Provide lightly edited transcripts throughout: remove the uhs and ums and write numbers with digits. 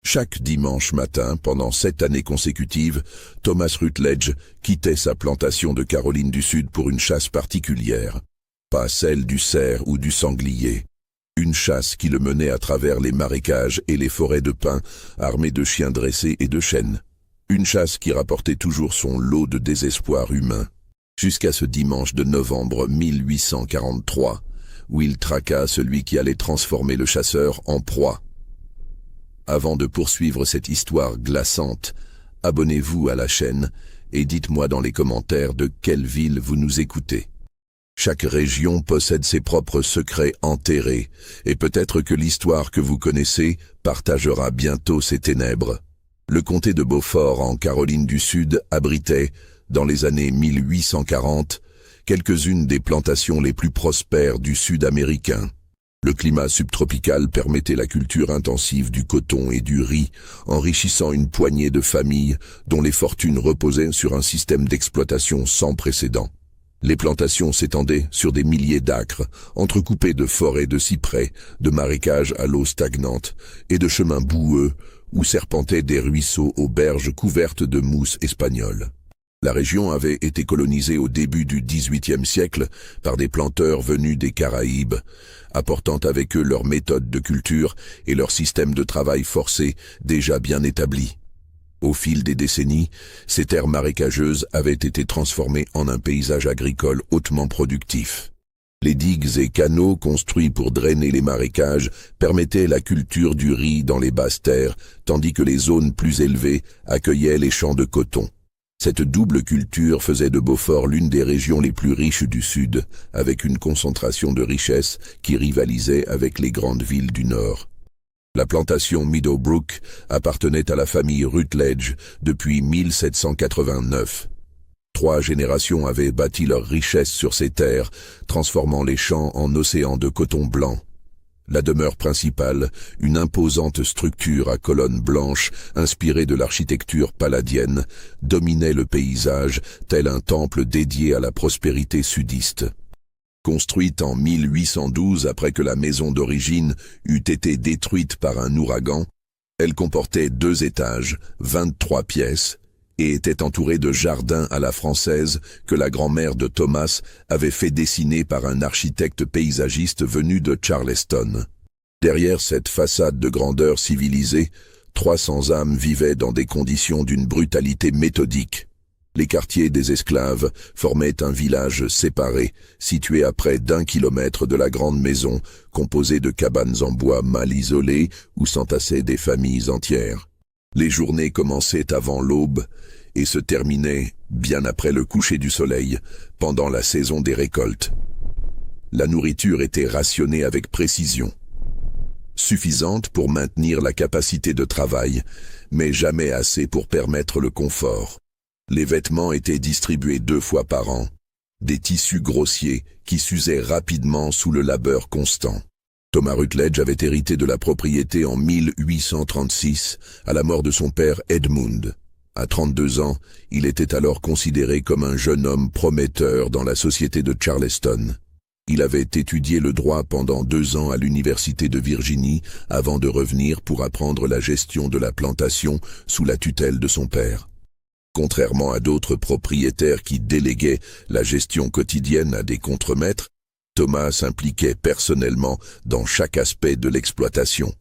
Chaque dimanche matin, pendant 7 années consécutives, Thomas Rutledge quittait sa plantation de Caroline du Sud pour une chasse particulière. Pas celle du cerf ou du sanglier. Une chasse qui le menait à travers les marécages et les forêts de pins, armé de chiens dressés et de chênes. Une chasse qui rapportait toujours son lot de désespoir humain. Jusqu'à ce dimanche de novembre 1843, où il traqua celui qui allait transformer le chasseur en proie. Avant de poursuivre cette histoire glaçante, abonnez-vous à la chaîne et dites-moi dans les commentaires de quelle ville vous nous écoutez. Chaque région possède ses propres secrets enterrés, et peut-être que l'histoire que vous connaissez partagera bientôt ses ténèbres. Le comté de Beaufort en Caroline du Sud abritait, dans les années 1840, quelques-unes des plantations les plus prospères du Sud américain. Le climat subtropical permettait la culture intensive du coton et du riz, enrichissant une poignée de familles dont les fortunes reposaient sur un système d'exploitation sans précédent. Les plantations s'étendaient sur des milliers d'acres, entrecoupés de forêts de cyprès, de marécages à l'eau stagnante et de chemins boueux où serpentaient des ruisseaux aux berges couvertes de mousse espagnole. La région avait été colonisée au début du XVIIIe siècle par des planteurs venus des Caraïbes, apportant avec eux leurs méthodes de culture et leur système de travail forcé déjà bien établi. Au fil des décennies, ces terres marécageuses avaient été transformées en un paysage agricole hautement productif. Les digues et canaux construits pour drainer les marécages permettaient la culture du riz dans les basses terres, tandis que les zones plus élevées accueillaient les champs de coton. Cette double culture faisait de Beaufort l'une des régions les plus riches du Sud, avec une concentration de richesses qui rivalisait avec les grandes villes du Nord. La plantation Meadowbrook appartenait à la famille Rutledge depuis 1789. 3 générations avaient bâti leurs richesses sur ces terres, transformant les champs en océans de coton blanc. La demeure principale, une imposante structure à colonnes blanches inspirée de l'architecture palladienne, dominait le paysage tel un temple dédié à la prospérité sudiste. Construite en 1812 après que la maison d'origine eût été détruite par un ouragan, elle comportait 2 étages, 23 pièces, et était entourée de jardins à la française que la grand-mère de Thomas avait fait dessiner par un architecte paysagiste venu de Charleston. Derrière cette façade de grandeur civilisée, 300 âmes vivaient dans des conditions d'une brutalité méthodique. Les quartiers des esclaves formaient un village séparé, situé à près d'1 kilomètre de la grande maison, composée de cabanes en bois mal isolées où s'entassaient des familles entières. Les journées commençaient avant l'aube et se terminaient bien après le coucher du soleil, pendant la saison des récoltes. La nourriture était rationnée avec précision, suffisante pour maintenir la capacité de travail, mais jamais assez pour permettre le confort. Les vêtements étaient distribués 2 fois par an, des tissus grossiers qui s'usaient rapidement sous le labeur constant. Thomas Rutledge avait hérité de la propriété en 1836, à la mort de son père Edmund. À 32 ans, il était alors considéré comme un jeune homme prometteur dans la société de Charleston. Il avait étudié le droit pendant 2 ans à l'université de Virginie avant de revenir pour apprendre la gestion de la plantation sous la tutelle de son père. Contrairement à d'autres propriétaires qui déléguaient la gestion quotidienne à des contremaîtres, Thomas s'impliquait personnellement dans chaque aspect de l'exploitation.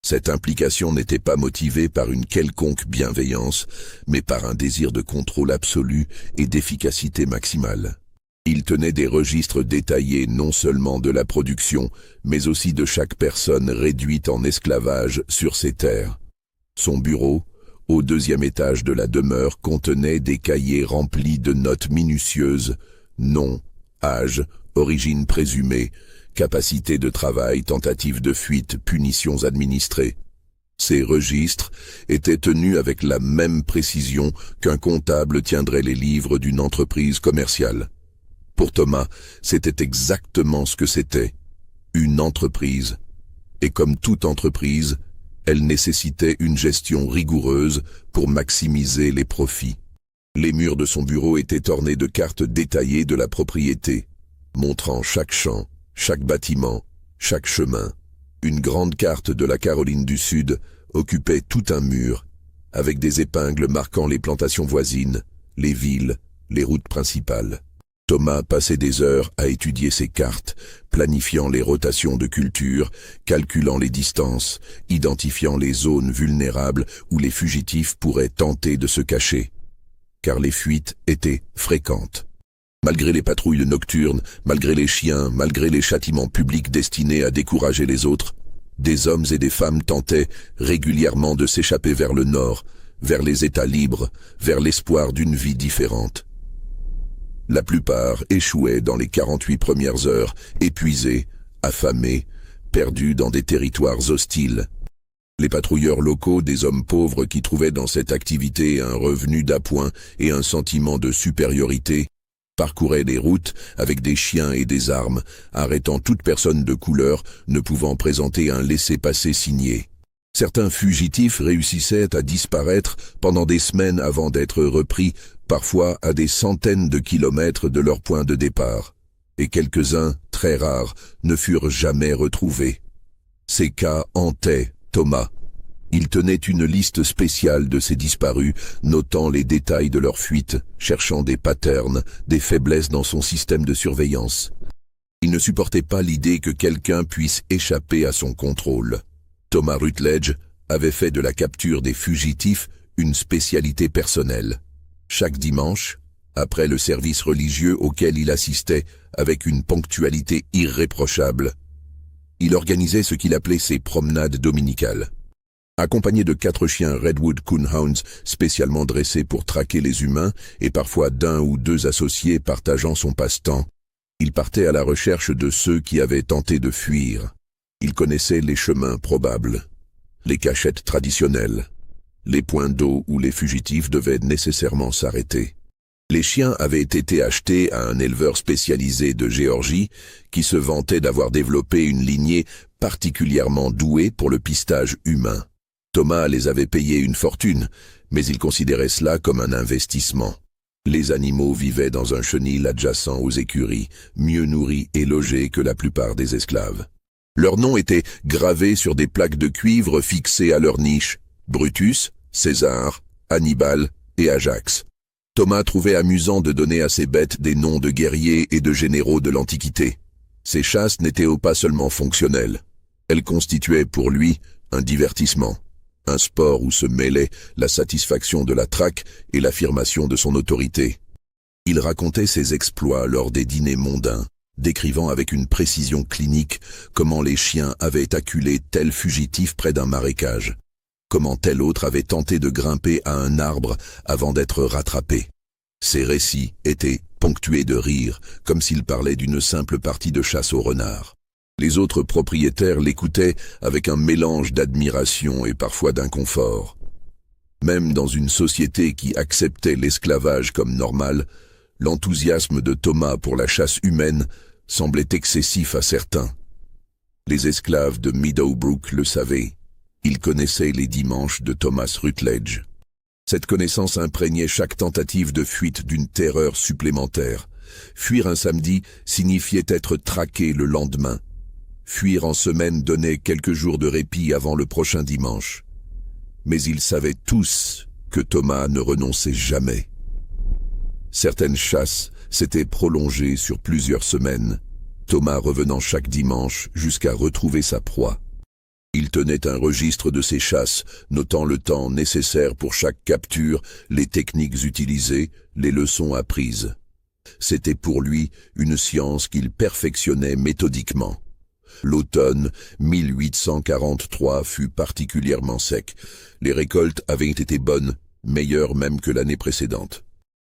Cette implication n'était pas motivée par une quelconque bienveillance, mais par un désir de contrôle absolu et d'efficacité maximale. Il tenait des registres détaillés non seulement de la production, mais aussi de chaque personne réduite en esclavage sur ses terres. Son bureau, au 2e étage de la demeure, contenait des cahiers remplis de notes minutieuses, nom, âge, origine présumée, capacité de travail, tentative de fuite, punitions administrées. Ces registres étaient tenus avec la même précision qu'un comptable tiendrait les livres d'une entreprise commerciale. Pour Thomas, c'était exactement ce que c'était, une entreprise. Et comme toute entreprise, elle nécessitait une gestion rigoureuse pour maximiser les profits. Les murs de son bureau étaient ornés de cartes détaillées de la propriété, montrant chaque champ, chaque bâtiment, chaque chemin. Une grande carte de la Caroline du Sud occupait tout un mur, avec des épingles marquant les plantations voisines, les villes, les routes principales. Thomas passait des heures à étudier ces cartes, planifiant les rotations de cultures, calculant les distances, identifiant les zones vulnérables où les fugitifs pourraient tenter de se cacher. Car les fuites étaient fréquentes. Malgré les patrouilles nocturnes, malgré les chiens, malgré les châtiments publics destinés à décourager les autres, des hommes et des femmes tentaient régulièrement de s'échapper vers le nord, vers les États libres, vers l'espoir d'une vie différente. La plupart échouaient dans les 48 premières heures, épuisés, affamés, perdus dans des territoires hostiles. Les patrouilleurs locaux, des hommes pauvres qui trouvaient dans cette activité un revenu d'appoint et un sentiment de supériorité, parcouraient les routes avec des chiens et des armes, arrêtant toute personne de couleur ne pouvant présenter un laissez-passer signé. Certains fugitifs réussissaient à disparaître pendant des semaines avant d'être repris, parfois à des centaines de kilomètres de leur point de départ. Et quelques-uns, très rares, ne furent jamais retrouvés. Ces cas hantaient Thomas. Il tenait une liste spéciale de ces disparus, notant les détails de leur fuite, cherchant des patterns, des faiblesses dans son système de surveillance. Il ne supportait pas l'idée que quelqu'un puisse échapper à son contrôle. Thomas Rutledge avait fait de la capture des fugitifs une spécialité personnelle. Chaque dimanche, après le service religieux auquel il assistait avec une ponctualité irréprochable, il organisait ce qu'il appelait ses promenades dominicales. Accompagné de 4 chiens Redwood Coonhounds spécialement dressés pour traquer les humains et parfois d'1 ou 2 associés partageant son passe-temps, il partait à la recherche de ceux qui avaient tenté de fuir. Il connaissait les chemins probables, les cachettes traditionnelles, les points d'eau où les fugitifs devaient nécessairement s'arrêter. Les chiens avaient été achetés à un éleveur spécialisé de Géorgie qui se vantait d'avoir développé une lignée particulièrement douée pour le pistage humain. Thomas les avait payés une fortune, mais il considérait cela comme un investissement. Les animaux vivaient dans un chenil adjacent aux écuries, mieux nourris et logés que la plupart des esclaves. Leurs noms étaient gravés sur des plaques de cuivre fixées à leur niche: Brutus, César, Hannibal et Ajax. Thomas trouvait amusant de donner à ces bêtes des noms de guerriers et de généraux de l'Antiquité. Ces chasses n'étaient pas seulement fonctionnelles. Elles constituaient pour lui un divertissement, un sport où se mêlaient la satisfaction de la traque et l'affirmation de son autorité. Il racontait ses exploits lors des dîners mondains, décrivant avec une précision clinique comment les chiens avaient acculé tel fugitif près d'un marécage, comment tel autre avait tenté de grimper à un arbre avant d'être rattrapé. Ces récits étaient ponctués de rires, comme s'il parlait d'une simple partie de chasse au renard. Les autres propriétaires l'écoutaient avec un mélange d'admiration et parfois d'inconfort. Même dans une société qui acceptait l'esclavage comme normal, l'enthousiasme de Thomas pour la chasse humaine semblait excessif à certains. Les esclaves de Meadowbrook le savaient. Ils connaissaient les dimanches de Thomas Rutledge. Cette connaissance imprégnait chaque tentative de fuite d'une terreur supplémentaire. Fuir un samedi signifiait être traqué le lendemain. Fuir en semaine donnait quelques jours de répit avant le prochain dimanche. Mais ils savaient tous que Thomas ne renonçait jamais. Certaines chasses s'étaient prolongées sur plusieurs semaines, Thomas revenant chaque dimanche jusqu'à retrouver sa proie. Il tenait un registre de ses chasses, notant le temps nécessaire pour chaque capture, les techniques utilisées, les leçons apprises. C'était pour lui une science qu'il perfectionnait méthodiquement. L'automne 1843 fut particulièrement sec. Les récoltes avaient été bonnes, meilleures même que l'année précédente.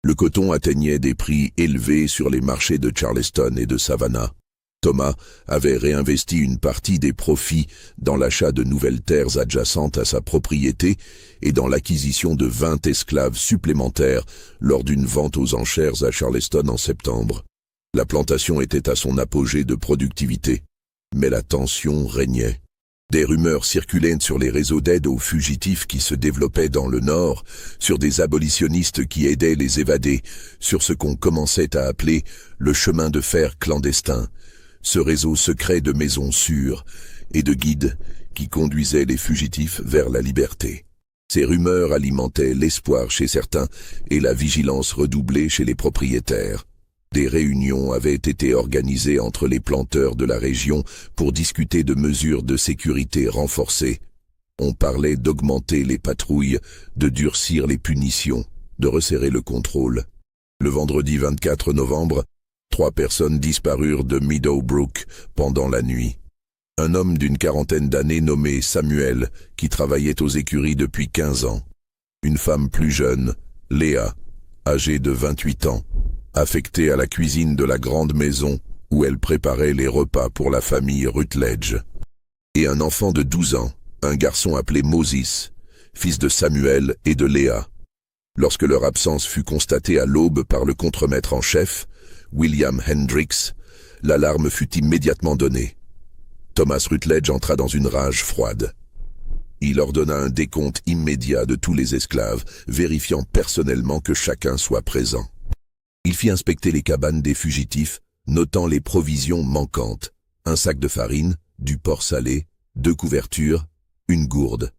Le coton atteignait des prix élevés sur les marchés de Charleston et de Savannah. Thomas avait réinvesti une partie des profits dans l'achat de nouvelles terres adjacentes à sa propriété et dans l'acquisition de 20 esclaves supplémentaires lors d'une vente aux enchères à Charleston en septembre. La plantation était à son apogée de productivité, mais la tension régnait. Des rumeurs circulaient sur les réseaux d'aide aux fugitifs qui se développaient dans le Nord, sur des abolitionnistes qui aidaient les évadés, sur ce qu'on commençait à appeler le chemin de fer clandestin, ce réseau secret de maisons sûres et de guides qui conduisait les fugitifs vers la liberté. Ces rumeurs alimentaient l'espoir chez certains et la vigilance redoublée chez les propriétaires. Des réunions avaient été organisées entre les planteurs de la région pour discuter de mesures de sécurité renforcées. On parlait d'augmenter les patrouilles, de durcir les punitions, de resserrer le contrôle. Le vendredi 24 novembre, 3 personnes disparurent de Meadowbrook pendant la nuit. Un homme d'une quarantaine d'années nommé Samuel, qui travaillait aux écuries depuis 15 ans. Une femme plus jeune, Léa, âgée de 28 ans, affectée à la cuisine de la grande maison où elle préparait les repas pour la famille Rutledge. Et un enfant de 12 ans, un garçon appelé Moses, fils de Samuel et de Léa. Lorsque leur absence fut constatée à l'aube par le contremaître en chef, William Hendricks, l'alarme fut immédiatement donnée. Thomas Rutledge entra dans une rage froide. Il ordonna un décompte immédiat de tous les esclaves, vérifiant personnellement que chacun soit présent. Il fit inspecter les cabanes des fugitifs, notant les provisions manquantes, un sac de farine, du porc salé, 2 couvertures, une gourde.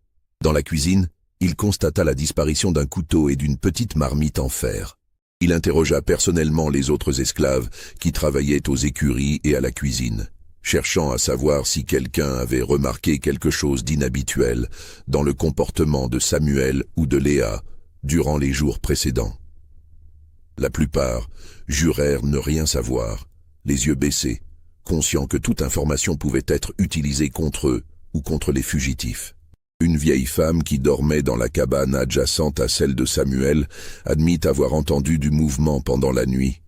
Dans la cuisine, il constata la disparition d'un couteau et d'une petite marmite en fer. Il interrogea personnellement les autres esclaves qui travaillaient aux écuries et à la cuisine, cherchant à savoir si quelqu'un avait remarqué quelque chose d'inhabituel dans le comportement de Samuel ou de Léa durant les jours précédents. La plupart jurèrent ne rien savoir, les yeux baissés, conscients que toute information pouvait être utilisée contre eux ou contre les fugitifs. Une vieille femme qui dormait dans la cabane adjacente à celle de Samuel admit avoir entendu du mouvement pendant la nuit,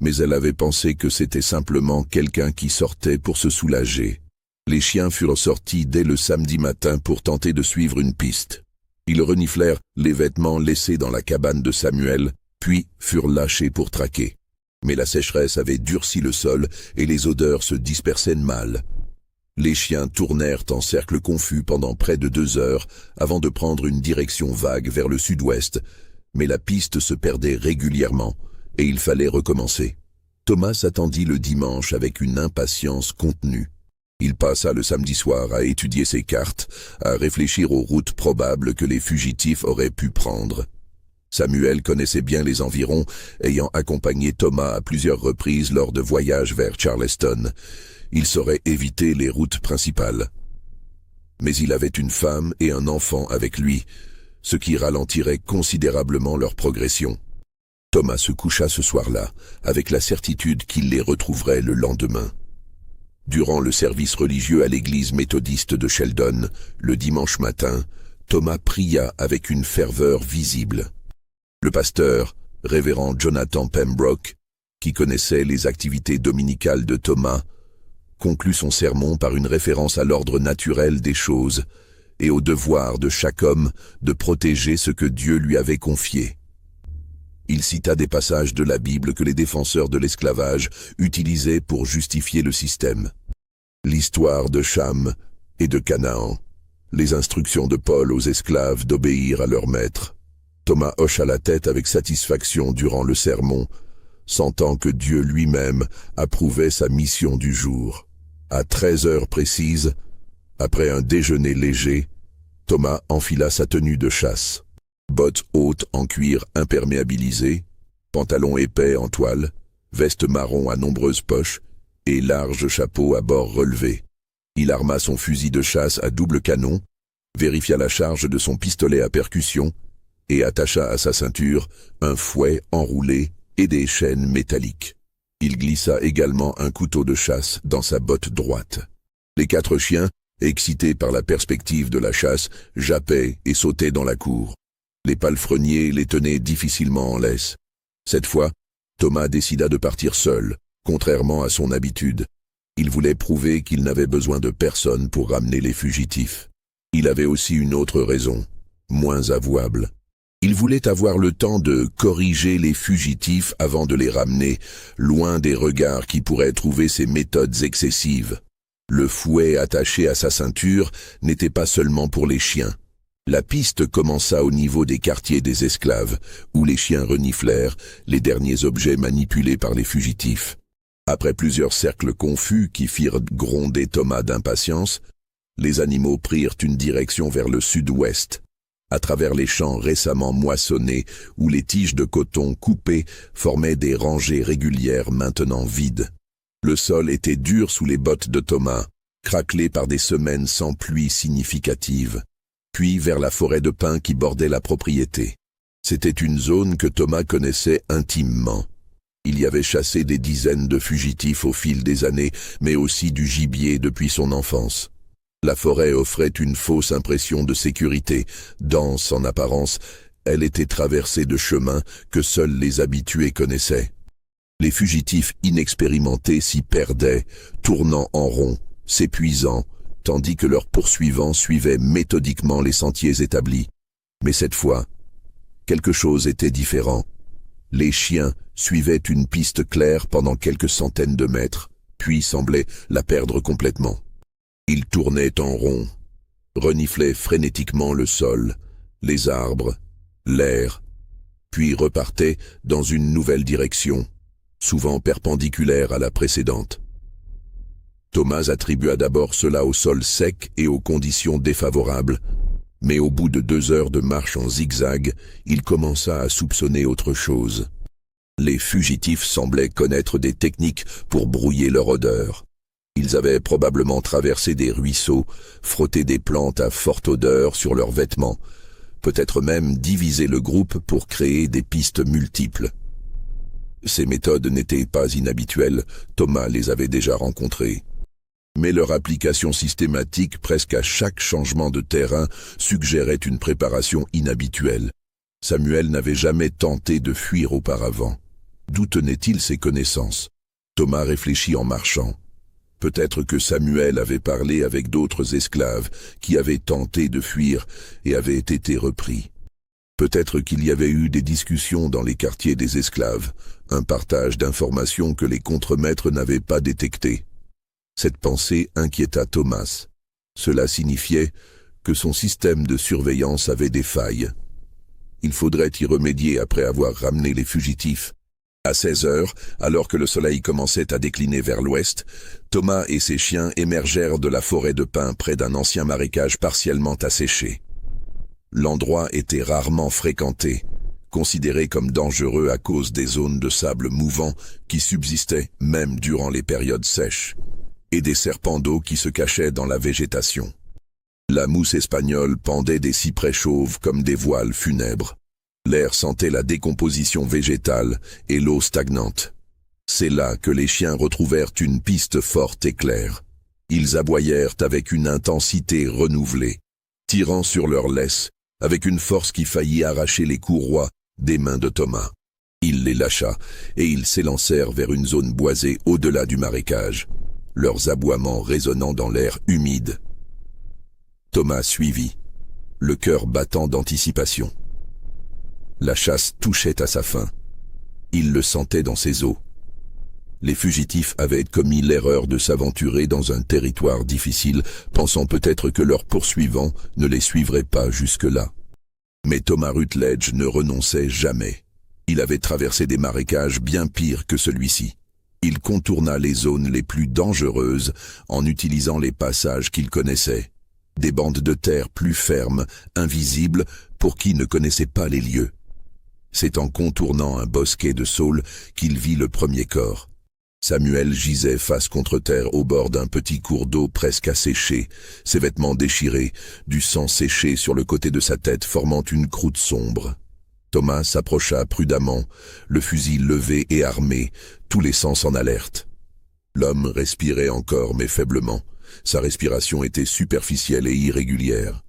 mais elle avait pensé que c'était simplement quelqu'un qui sortait pour se soulager. Les chiens furent sortis dès le samedi matin pour tenter de suivre une piste. Ils reniflèrent les vêtements laissés dans la cabane de Samuel, puis furent lâchés pour traquer. Mais la sécheresse avait durci le sol et les odeurs se dispersaient mal. Les chiens tournèrent en cercle confus pendant près de 2 heures avant de prendre une direction vague vers le sud-ouest, mais la piste se perdait régulièrement et il fallait recommencer. Thomas attendit le dimanche avec une impatience contenue. Il passa le samedi soir à étudier ses cartes, à réfléchir aux routes probables que les fugitifs auraient pu prendre. Samuel connaissait bien les environs, ayant accompagné Thomas à plusieurs reprises lors de voyages vers Charleston. Il saurait éviter les routes principales. Mais il avait une femme et un enfant avec lui, ce qui ralentirait considérablement leur progression. Thomas se coucha ce soir-là, avec la certitude qu'il les retrouverait le lendemain. Durant le service religieux à l'église méthodiste de Sheldon, le dimanche matin, Thomas pria avec une ferveur visible. Le pasteur, révérend Jonathan Pembroke, qui connaissait les activités dominicales de Thomas, conclut son sermon par une référence à l'ordre naturel des choses et au devoir de chaque homme de protéger ce que Dieu lui avait confié. Il cita des passages de la Bible que les défenseurs de l'esclavage utilisaient pour justifier le système. L'histoire de Cham et de Canaan, les instructions de Paul aux esclaves d'obéir à leur maître. Thomas hocha la tête avec satisfaction durant le sermon, sentant que Dieu lui-même approuvait sa mission du jour. À 13 heures précises, après un déjeuner léger, Thomas enfila sa tenue de chasse. Bottes hautes en cuir imperméabilisé, pantalon épais en toile, veste marron à nombreuses poches et large chapeau à bords relevés. Il arma son fusil de chasse à double canon, vérifia la charge de son pistolet à percussion et attacha à sa ceinture un fouet enroulé et des chaînes métalliques. Il glissa également un couteau de chasse dans sa botte droite. Les 4 chiens, excités par la perspective de la chasse, jappaient et sautaient dans la cour. Les palefreniers les tenaient difficilement en laisse. Cette fois, Thomas décida de partir seul, contrairement à son habitude. Il voulait prouver qu'il n'avait besoin de personne pour ramener les fugitifs. Il avait aussi une autre raison, moins avouable. Il voulait avoir le temps de corriger les fugitifs avant de les ramener, loin des regards qui pourraient trouver ses méthodes excessives. Le fouet attaché à sa ceinture n'était pas seulement pour les chiens. La piste commença au niveau des quartiers des esclaves, où les chiens reniflèrent les derniers objets manipulés par les fugitifs. Après plusieurs cercles confus qui firent gronder Thomas d'impatience, Les animaux prirent une direction vers le sud-ouest, à travers les champs récemment moissonnés où les tiges de coton coupées formaient des rangées régulières maintenant vides. Le sol était dur sous les bottes de Thomas, craquelé par des semaines sans pluie significative, puis vers la forêt de pins qui bordait la propriété. C'était une zone que Thomas connaissait intimement. Il y avait chassé des dizaines de fugitifs au fil des années, mais aussi du gibier depuis son enfance. La forêt offrait une fausse impression de sécurité. Dense en apparence, elle était traversée de chemins que seuls les habitués connaissaient. Les fugitifs inexpérimentés s'y perdaient, tournant en rond, s'épuisant, tandis que leurs poursuivants suivaient méthodiquement les sentiers établis. Mais cette fois, quelque chose était différent. Les chiens suivaient une piste claire pendant quelques centaines de mètres, puis semblaient la perdre complètement. Ils tournaient en rond, reniflaient frénétiquement le sol, les arbres, l'air, puis repartaient dans une nouvelle direction, souvent perpendiculaire à la précédente. Thomas attribua d'abord cela au sol sec et aux conditions défavorables, mais au bout de 2 heures de marche en zigzag, il commença à soupçonner autre chose. Les fugitifs semblaient connaître des techniques pour brouiller leur odeur. Ils avaient probablement traversé des ruisseaux, frotté des plantes à forte odeur sur leurs vêtements, peut-être même divisé le groupe pour créer des pistes multiples. Ces méthodes n'étaient pas inhabituelles, Thomas les avait déjà rencontrées. Mais leur application systématique presque à chaque changement de terrain suggérait une préparation inhabituelle. Samuel n'avait jamais tenté de fuir auparavant. D'où tenait-il ces connaissances? Thomas réfléchit en marchant. Peut-être que Samuel avait parlé avec d'autres esclaves qui avaient tenté de fuir et avaient été repris. Peut-être qu'il y avait eu des discussions dans les quartiers des esclaves, un partage d'informations que les contremaîtres n'avaient pas détectées. Cette pensée inquiéta Thomas. Cela signifiait que son système de surveillance avait des failles. Il faudrait y remédier après avoir ramené les fugitifs. À 16 heures, alors que le soleil commençait à décliner vers l'ouest, Thomas et ses chiens émergèrent de la forêt de pins près d'un ancien marécage partiellement asséché. L'endroit était rarement fréquenté, considéré comme dangereux à cause des zones de sable mouvant qui subsistaient même durant les périodes sèches, et des serpents d'eau qui se cachaient dans la végétation. La mousse espagnole pendait des cyprès chauves comme des voiles funèbres. L'air sentait la décomposition végétale et l'eau stagnante. C'est là que les chiens retrouvèrent une piste forte et claire. Ils aboyèrent avec une intensité renouvelée, tirant sur leurs laisses, avec une force qui faillit arracher les courroies des mains de Thomas. Il les lâcha, et ils s'élancèrent vers une zone boisée au-delà du marécage, leurs aboiements résonnant dans l'air humide. Thomas suivit, le cœur battant d'anticipation. La chasse touchait à sa fin. Il le sentait dans ses os. Les fugitifs avaient commis l'erreur de s'aventurer dans un territoire difficile, pensant peut-être que leurs poursuivants ne les suivraient pas jusque-là. Mais Thomas Rutledge ne renonçait jamais. Il avait traversé des marécages bien pires que celui-ci. Il contourna les zones les plus dangereuses en utilisant les passages qu'il connaissait. Des bandes de terre plus fermes, invisibles, pour qui ne connaissait pas les lieux. C'est en contournant un bosquet de saules qu'il vit le premier corps. Samuel gisait face contre terre au bord d'un petit cours d'eau presque asséché, ses vêtements déchirés, du sang séché sur le côté de sa tête formant une croûte sombre. Thomas s'approcha prudemment, le fusil levé et armé, tous les sens en alerte. L'homme respirait encore mais faiblement. Sa respiration était superficielle et irrégulière.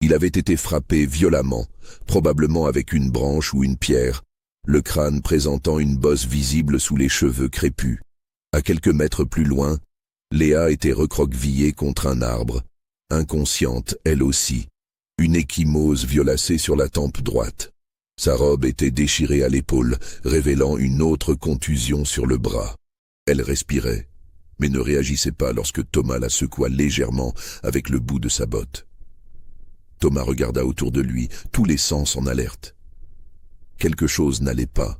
Il avait été frappé violemment, probablement avec une branche ou une pierre, le crâne présentant une bosse visible sous les cheveux crépus. À quelques mètres plus loin, Léa était recroquevillée contre un arbre, inconsciente elle aussi, une ecchymose violacée sur la tempe droite. Sa robe était déchirée à l'épaule, révélant une autre contusion sur le bras. Elle respirait, mais ne réagissait pas lorsque Thomas la secoua légèrement avec le bout de sa botte. Thomas regarda autour de lui, tous les sens en alerte. Quelque chose n'allait pas.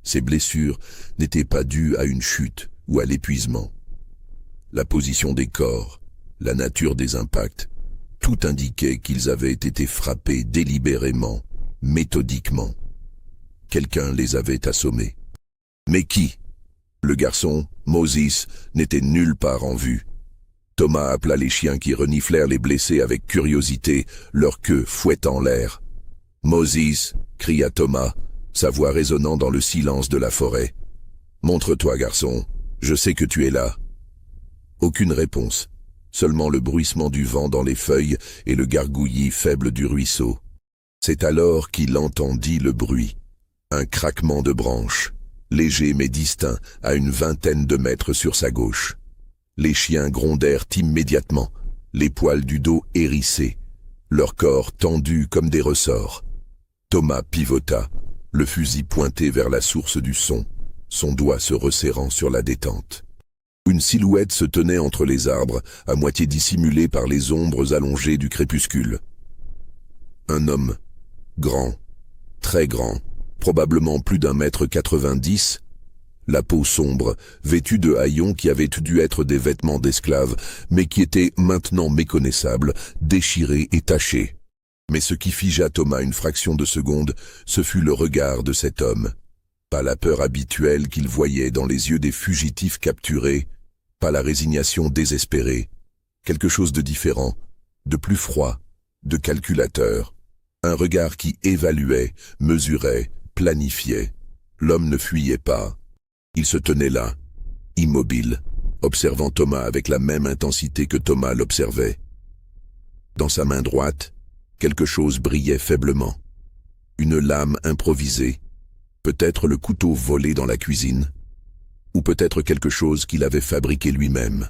Ses blessures n'étaient pas dues à une chute ou à l'épuisement. La position des corps, la nature des impacts. Tout indiquait qu'ils avaient été frappés délibérément, méthodiquement. Quelqu'un les avait assommés. Mais qui? Le garçon, Moses, n'était nulle part en vue. Thomas appela les chiens qui reniflèrent les blessés avec curiosité, leur queue fouettant l'air. « Moses !» cria Thomas, sa voix résonnant dans le silence de la forêt. « Montre-toi, garçon, je sais que tu es là. » Aucune réponse, seulement le bruissement du vent dans les feuilles et le gargouillis faible du ruisseau. C'est alors qu'il entendit le bruit. Un craquement de branches, léger mais distinct, à une vingtaine de mètres sur sa gauche. Les chiens grondèrent immédiatement, les poils du dos hérissés, leur corps tendu comme des ressorts. Thomas pivota, le fusil pointé vers la source du son, son doigt se resserrant sur la détente. Une silhouette se tenait entre les arbres, à moitié dissimulée par les ombres allongées du crépuscule. Un homme, grand, très grand, probablement plus d'1,90 m, la peau sombre, vêtue de haillons qui avaient dû être des vêtements d'esclaves, mais qui étaient maintenant méconnaissables, déchirés et tachés. Mais ce qui figea Thomas une fraction de seconde, ce fut le regard de cet homme. Pas la peur habituelle qu'il voyait dans les yeux des fugitifs capturés, pas la résignation désespérée. Quelque chose de différent, de plus froid, de calculateur. Un regard qui évaluait, mesurait, planifiait. L'homme ne fuyait pas. Il se tenait là, immobile, observant Thomas avec la même intensité que Thomas l'observait. Dans sa main droite, quelque chose brillait faiblement. Une lame improvisée, peut-être le couteau volé dans la cuisine, ou peut-être quelque chose qu'il avait fabriqué lui-même.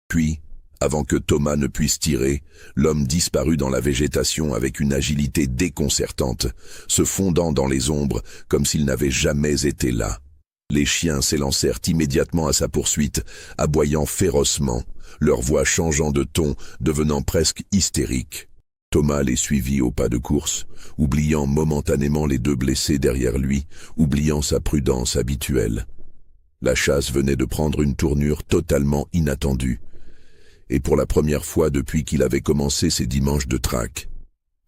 Puis, avant que Thomas ne puisse tirer, l'homme disparut dans la végétation avec une agilité déconcertante, se fondant dans les ombres comme s'il n'avait jamais été là. Les chiens s'élancèrent immédiatement à sa poursuite, aboyant férocement, leur voix changeant de ton, devenant presque hystérique. Thomas les suivit au pas de course, oubliant momentanément les deux blessés derrière lui, oubliant sa prudence habituelle. La chasse venait de prendre une tournure totalement inattendue. Et pour la première fois depuis qu'il avait commencé ses dimanches de traque,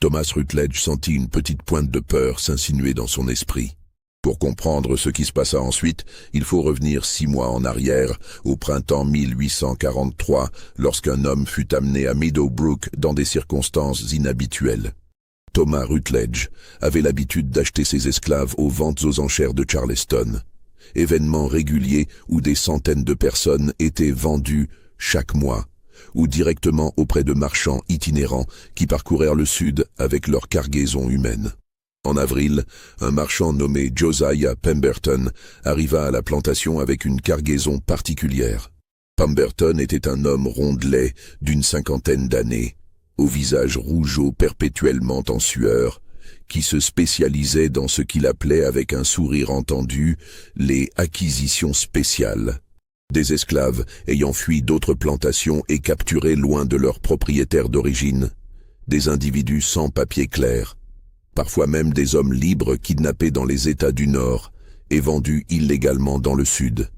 Thomas Rutledge sentit une petite pointe de peur s'insinuer dans son esprit. Pour comprendre ce qui se passa ensuite, il faut revenir 6 mois en arrière, au printemps 1843, lorsqu'un homme fut amené à Meadowbrook dans des circonstances inhabituelles. Thomas Rutledge avait l'habitude d'acheter ses esclaves aux ventes aux enchères de Charleston, événement régulier où des centaines de personnes étaient vendues chaque mois, ou directement auprès de marchands itinérants qui parcourèrent le sud avec leur cargaison humaine. En avril, un marchand nommé Josiah Pemberton arriva à la plantation avec une cargaison particulière. Pemberton était un homme rondelet d'une 50aine d'années, au visage rougeau perpétuellement en sueur, qui se spécialisait dans ce qu'il appelait avec un sourire entendu les acquisitions spéciales. Des esclaves ayant fui d'autres plantations et capturés loin de leurs propriétaires d'origine, des individus sans papier clair, parfois même des hommes libres kidnappés dans les États du Nord et vendus illégalement dans le Sud.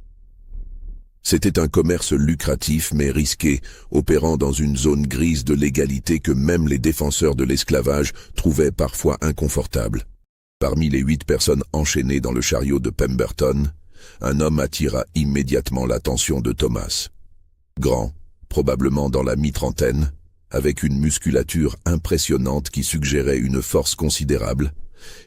C'était un commerce lucratif mais risqué, opérant dans une zone grise de légalité que même les défenseurs de l'esclavage trouvaient parfois inconfortable. Parmi les 8 personnes enchaînées dans le chariot de Pemberton, un homme attira immédiatement l'attention de Thomas. Grand, probablement dans la mi-trentaine, avec une musculature impressionnante qui suggérait une force considérable,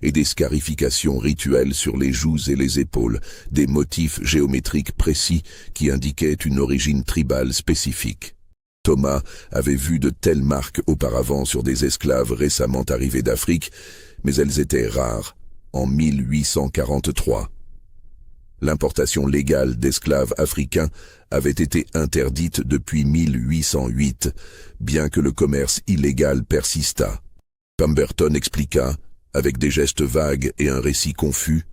et des scarifications rituelles sur les joues et les épaules, des motifs géométriques précis qui indiquaient une origine tribale spécifique. Thomas avait vu de telles marques auparavant sur des esclaves récemment arrivés d'Afrique, mais elles étaient rares, en 1843. L'importation légale d'esclaves africains avait été interdite depuis 1808, bien que le commerce illégal persistât. Pemberton expliqua, avec des gestes vagues et un récit confus,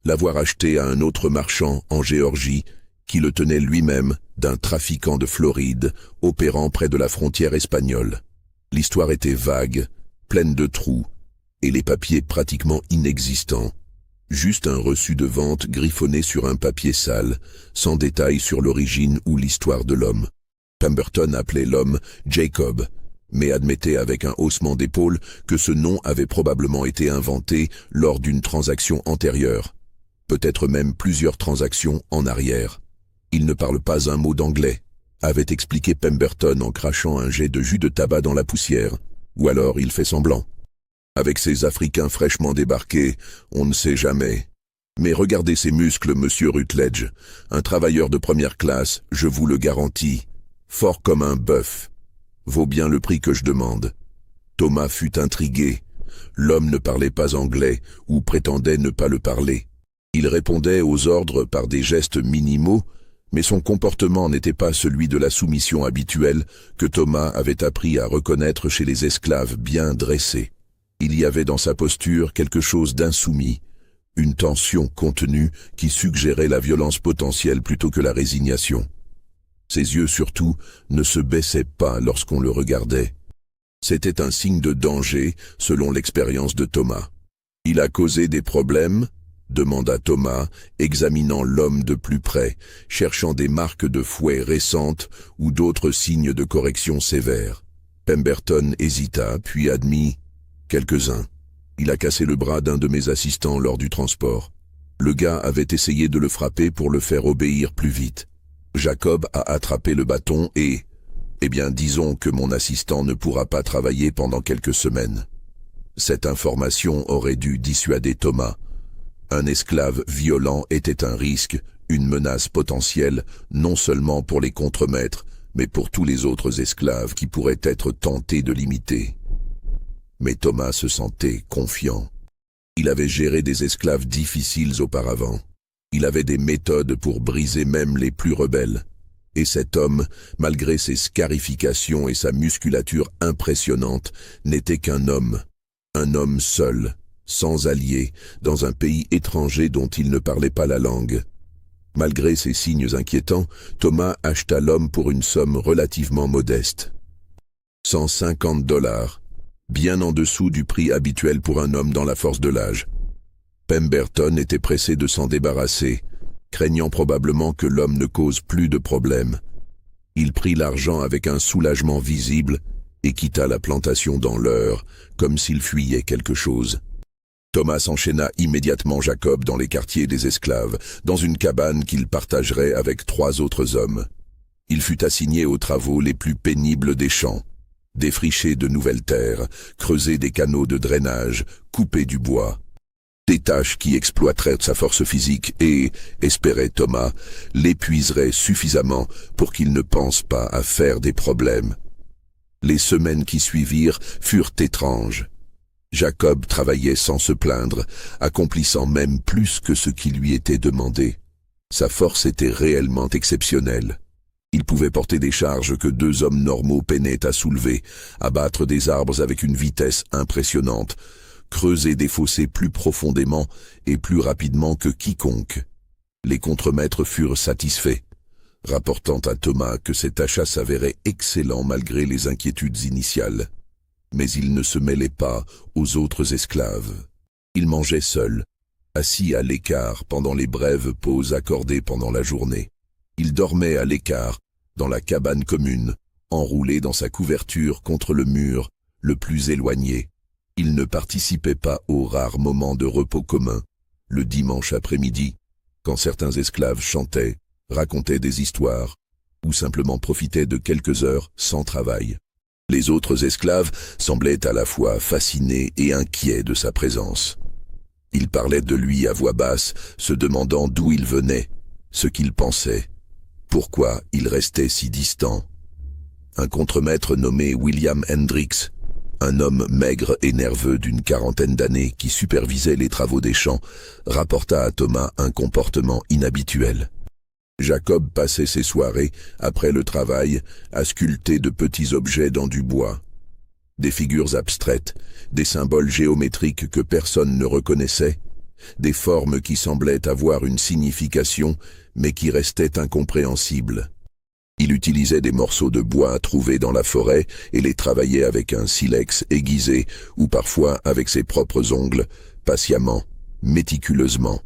l'avoir acheté à un autre marchand en Géorgie, qui le tenait lui-même d'un trafiquant de Floride, opérant près de la frontière espagnole. L'histoire était vague, pleine de trous, et les papiers pratiquement inexistants. Juste un reçu de vente griffonné sur un papier sale, sans détail sur l'origine ou l'histoire de l'homme. Pemberton appelait l'homme Jacob, mais admettait avec un haussement d'épaule que ce nom avait probablement été inventé lors d'une transaction antérieure, peut-être même plusieurs transactions en arrière. Il ne parle pas un mot d'anglais, avait expliqué Pemberton en crachant un jet de jus de tabac dans la poussière, ou alors il fait semblant. Avec ces Africains fraîchement débarqués, on ne sait jamais. Mais regardez ces muscles, monsieur Rutledge, un travailleur de première classe, je vous le garantis, fort comme un bœuf. Vaut bien le prix que je demande. Thomas fut intrigué. L'homme ne parlait pas anglais, ou prétendait ne pas le parler. Il répondait aux ordres par des gestes minimaux, mais son comportement n'était pas celui de la soumission habituelle que Thomas avait appris à reconnaître chez les esclaves bien dressés. Il y avait dans sa posture quelque chose d'insoumis, une tension contenue qui suggérait la violence potentielle plutôt que la résignation. Ses yeux surtout ne se baissaient pas lorsqu'on le regardait. C'était un signe de danger, selon l'expérience de Thomas. « Il a causé des problèmes ?» demanda Thomas, examinant l'homme de plus près, cherchant des marques de fouet récentes ou d'autres signes de correction sévères. Pemberton hésita, puis admit « quelques-uns. Il a cassé le bras d'un de mes assistants lors du transport. Le gars avait essayé de le frapper pour le faire obéir plus vite. Jacob a attrapé le bâton et... Eh bien, disons que mon assistant ne pourra pas travailler pendant quelques semaines. » Cette information aurait dû dissuader Thomas. Un esclave violent était un risque, une menace potentielle, non seulement pour les contremaîtres, mais pour tous les autres esclaves qui pourraient être tentés de l'imiter. Mais Thomas se sentait confiant. Il avait géré des esclaves difficiles auparavant. Il avait des méthodes pour briser même les plus rebelles. Et cet homme, malgré ses scarifications et sa musculature impressionnante, n'était qu'un homme seul, sans alliés, dans un pays étranger dont il ne parlait pas la langue. Malgré ces signes inquiétants, Thomas acheta l'homme pour une somme relativement modeste. $150, bien en dessous du prix habituel pour un homme dans la force de l'âge. Pemberton était pressé de s'en débarrasser, craignant probablement que l'homme ne cause plus de problèmes. Il prit l'argent avec un soulagement visible et quitta la plantation dans l'heure, comme s'il fuyait quelque chose. Thomas enchaîna immédiatement Jacob dans les quartiers des esclaves, dans une cabane qu'il partagerait avec 3 autres hommes. Il fut assigné aux travaux les plus pénibles des champs. Défricher de nouvelles terres, creuser des canaux de drainage, couper du bois. Des tâches qui exploiteraient sa force physique et, espérait Thomas, l'épuiseraient suffisamment pour qu'il ne pense pas à faire des problèmes. Les semaines qui suivirent furent étranges. Jacob travaillait sans se plaindre, accomplissant même plus que ce qui lui était demandé. Sa force était réellement exceptionnelle. Il pouvait porter des charges que 2 hommes normaux peinaient à soulever, abattre des arbres avec une vitesse impressionnante, creuser des fossés plus profondément et plus rapidement que quiconque. Les contremaîtres furent satisfaits, rapportant à Thomas que cet achat s'avérait excellent malgré les inquiétudes initiales. Mais il ne se mêlait pas aux autres esclaves. Il mangeait seul, assis à l'écart pendant les brèves pauses accordées pendant la journée. Il dormait à l'écart, dans la cabane commune, enroulé dans sa couverture contre le mur, le plus éloigné. Il ne participait pas aux rares moments de repos commun, le dimanche après-midi, quand certains esclaves chantaient, racontaient des histoires, ou simplement profitaient de quelques heures sans travail. Les autres esclaves semblaient à la fois fascinés et inquiets de sa présence. Ils parlaient de lui à voix basse, se demandant d'où il venait, ce qu'il pensait, pourquoi il restait si distant. Un contremaître nommé William Hendricks, un homme maigre et nerveux d'une 40aine d'années qui supervisait les travaux des champs, rapporta à Thomas un comportement inhabituel. Jacob passait ses soirées, après le travail, à sculpter de petits objets dans du bois. Des figures abstraites, des symboles géométriques que personne ne reconnaissait, des formes qui semblaient avoir une signification, mais qui restaient incompréhensibles. Il utilisait des morceaux de bois trouvés dans la forêt et les travaillait avec un silex aiguisé ou parfois avec ses propres ongles, patiemment, méticuleusement.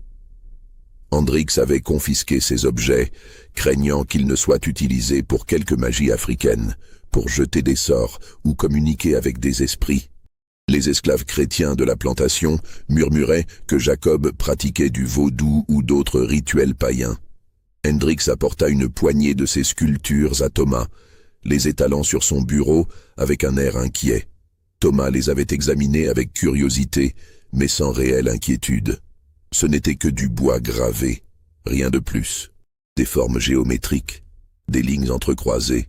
Hendrix avait confisqué ces objets, craignant qu'ils ne soient utilisés pour quelque magie africaine, pour jeter des sorts ou communiquer avec des esprits. Les esclaves chrétiens de la plantation murmuraient que Jacob pratiquait du vaudou ou d'autres rituels païens. Hendrix apporta une poignée de ces sculptures à Thomas, les étalant sur son bureau avec un air inquiet. Thomas les avait examinées avec curiosité, mais sans réelle inquiétude. Ce n'était que du bois gravé, rien de plus. Des formes géométriques, des lignes entrecroisées,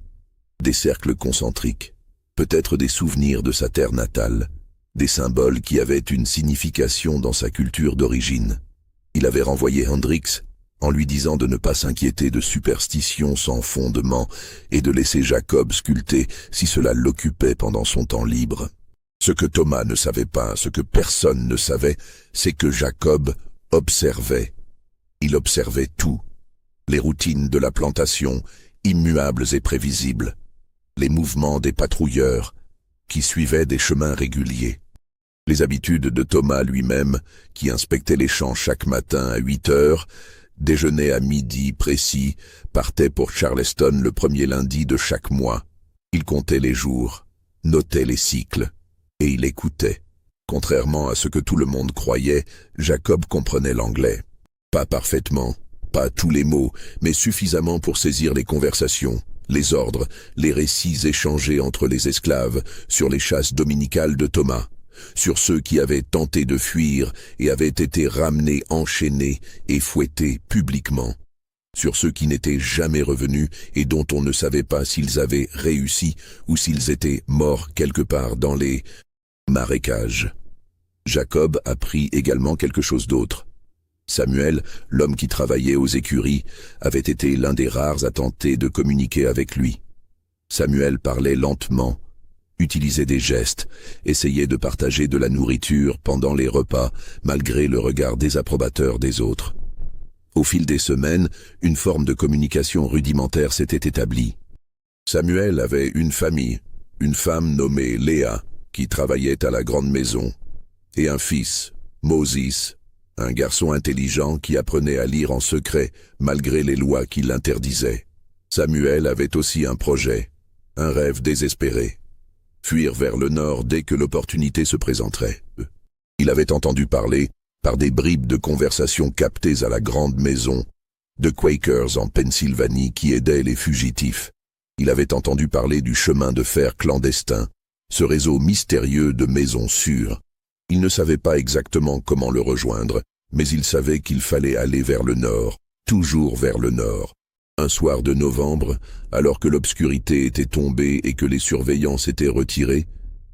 des cercles concentriques, peut-être des souvenirs de sa terre natale, des symboles qui avaient une signification dans sa culture d'origine. Il avait renvoyé Hendrix en lui disant de ne pas s'inquiéter de superstitions sans fondement et de laisser Jacob sculpter si cela l'occupait pendant son temps libre. Ce que Thomas ne savait pas, ce que personne ne savait, c'est que Jacob observait. Il observait tout. Les routines de la plantation, immuables et prévisibles. Les mouvements des patrouilleurs, qui suivaient des chemins réguliers. Les habitudes de Thomas lui-même, qui inspectait les champs chaque matin à 8 heures, déjeunait à midi précis, partait pour Charleston le premier lundi de chaque mois. Il comptait les jours, notait les cycles, et il écoutait. Contrairement à ce que tout le monde croyait, Jacob comprenait l'anglais. Pas parfaitement, pas tous les mots, mais suffisamment pour saisir les conversations, les ordres, les récits échangés entre les esclaves sur les chasses dominicales de Thomas, sur ceux qui avaient tenté de fuir et avaient été ramenés, enchaînés et fouettés publiquement, sur ceux qui n'étaient jamais revenus et dont on ne savait pas s'ils avaient réussi ou s'ils étaient morts quelque part dans les marécages. Jacob apprit également quelque chose d'autre. Samuel, l'homme qui travaillait aux écuries, avait été l'un des rares à tenter de communiquer avec lui. Samuel parlait lentement, utilisait des gestes, essayait de partager de la nourriture pendant les repas, malgré le regard désapprobateur des autres. Au fil des semaines, une forme de communication rudimentaire s'était établie. Samuel avait une famille, une femme nommée Léa, qui travaillait à la grande maison, et un fils, Moses, un garçon intelligent qui apprenait à lire en secret, malgré les lois qui l'interdisaient. Samuel avait aussi un projet, un rêve désespéré. Fuir vers le nord dès que l'opportunité se présenterait. Il avait entendu parler, par des bribes de conversation captées à la grande maison, de Quakers en Pennsylvanie qui aidaient les fugitifs. Il avait entendu parler du chemin de fer clandestin, ce réseau mystérieux de maisons sûres. Il ne savait pas exactement comment le rejoindre, mais il savait qu'il fallait aller vers le nord, toujours vers le nord. Un soir de novembre, alors que l'obscurité était tombée et que les surveillants s'étaient retirés,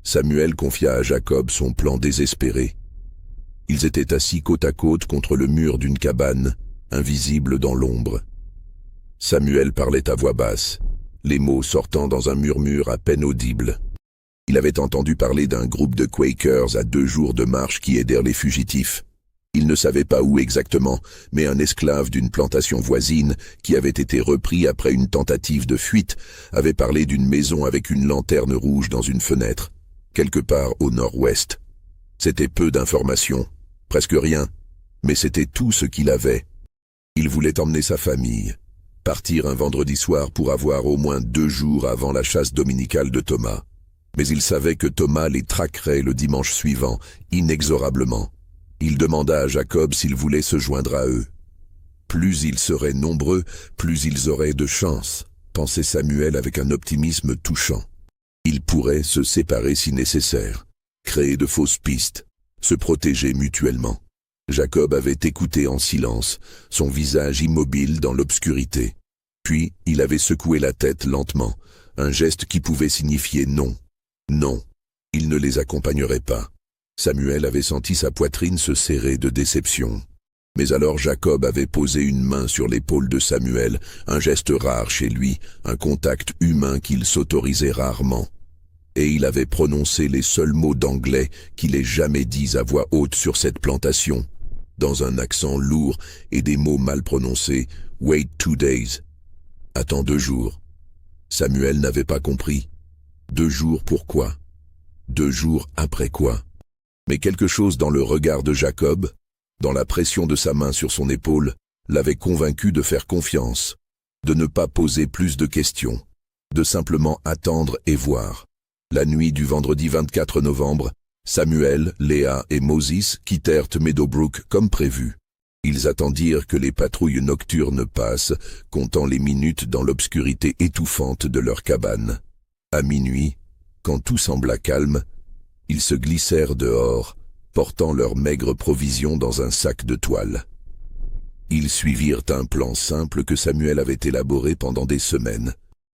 Samuel confia à Jacob son plan désespéré. Ils étaient assis côte à côte contre le mur d'une cabane, invisible dans l'ombre. Samuel parlait à voix basse, les mots sortant dans un murmure à peine audible. Il avait entendu parler d'un groupe de Quakers à 2 jours de marche qui aidèrent les fugitifs. Il ne savait pas où exactement, mais un esclave d'une plantation voisine, qui avait été repris après une tentative de fuite, avait parlé d'une maison avec une lanterne rouge dans une fenêtre, quelque part au nord-ouest. C'était peu d'informations, presque rien, mais c'était tout ce qu'il avait. Il voulait emmener sa famille, partir un vendredi soir pour avoir au moins 2 jours avant la chasse dominicale de Thomas. Mais il savait que Thomas les traquerait le dimanche suivant, inexorablement. Il demanda à Jacob s'il voulait se joindre à eux. Plus ils seraient nombreux, plus ils auraient de chance, pensait Samuel avec un optimisme touchant. Ils pourraient se séparer si nécessaire, créer de fausses pistes, se protéger mutuellement. Jacob avait écouté en silence, son visage immobile dans l'obscurité. Puis il avait secoué la tête lentement, un geste qui pouvait signifier non. Non, il ne les accompagnerait pas. Samuel avait senti sa poitrine se serrer de déception. Mais alors Jacob avait posé une main sur l'épaule de Samuel, un geste rare chez lui, un contact humain qu'il s'autorisait rarement. Et il avait prononcé les seuls mots d'anglais qu'il ait jamais dits à voix haute sur cette plantation, dans un accent lourd et des mots mal prononcés, « Wait 2 days ». Attends 2 jours. Samuel n'avait pas compris. 2 jours pourquoi? 2 jours après quoi? Mais quelque chose dans le regard de Jacob, dans la pression de sa main sur son épaule, l'avait convaincu de faire confiance, de ne pas poser plus de questions, de simplement attendre et voir. La nuit du vendredi 24 novembre, Samuel, Léa et Moses quittèrent Meadowbrook comme prévu. Ils attendirent que les patrouilles nocturnes passent, comptant les minutes dans l'obscurité étouffante de leur cabane. À minuit, quand tout sembla calme, ils se glissèrent dehors, portant leurs maigres provisions dans un sac de toile. Ils suivirent un plan simple que Samuel avait élaboré pendant des semaines.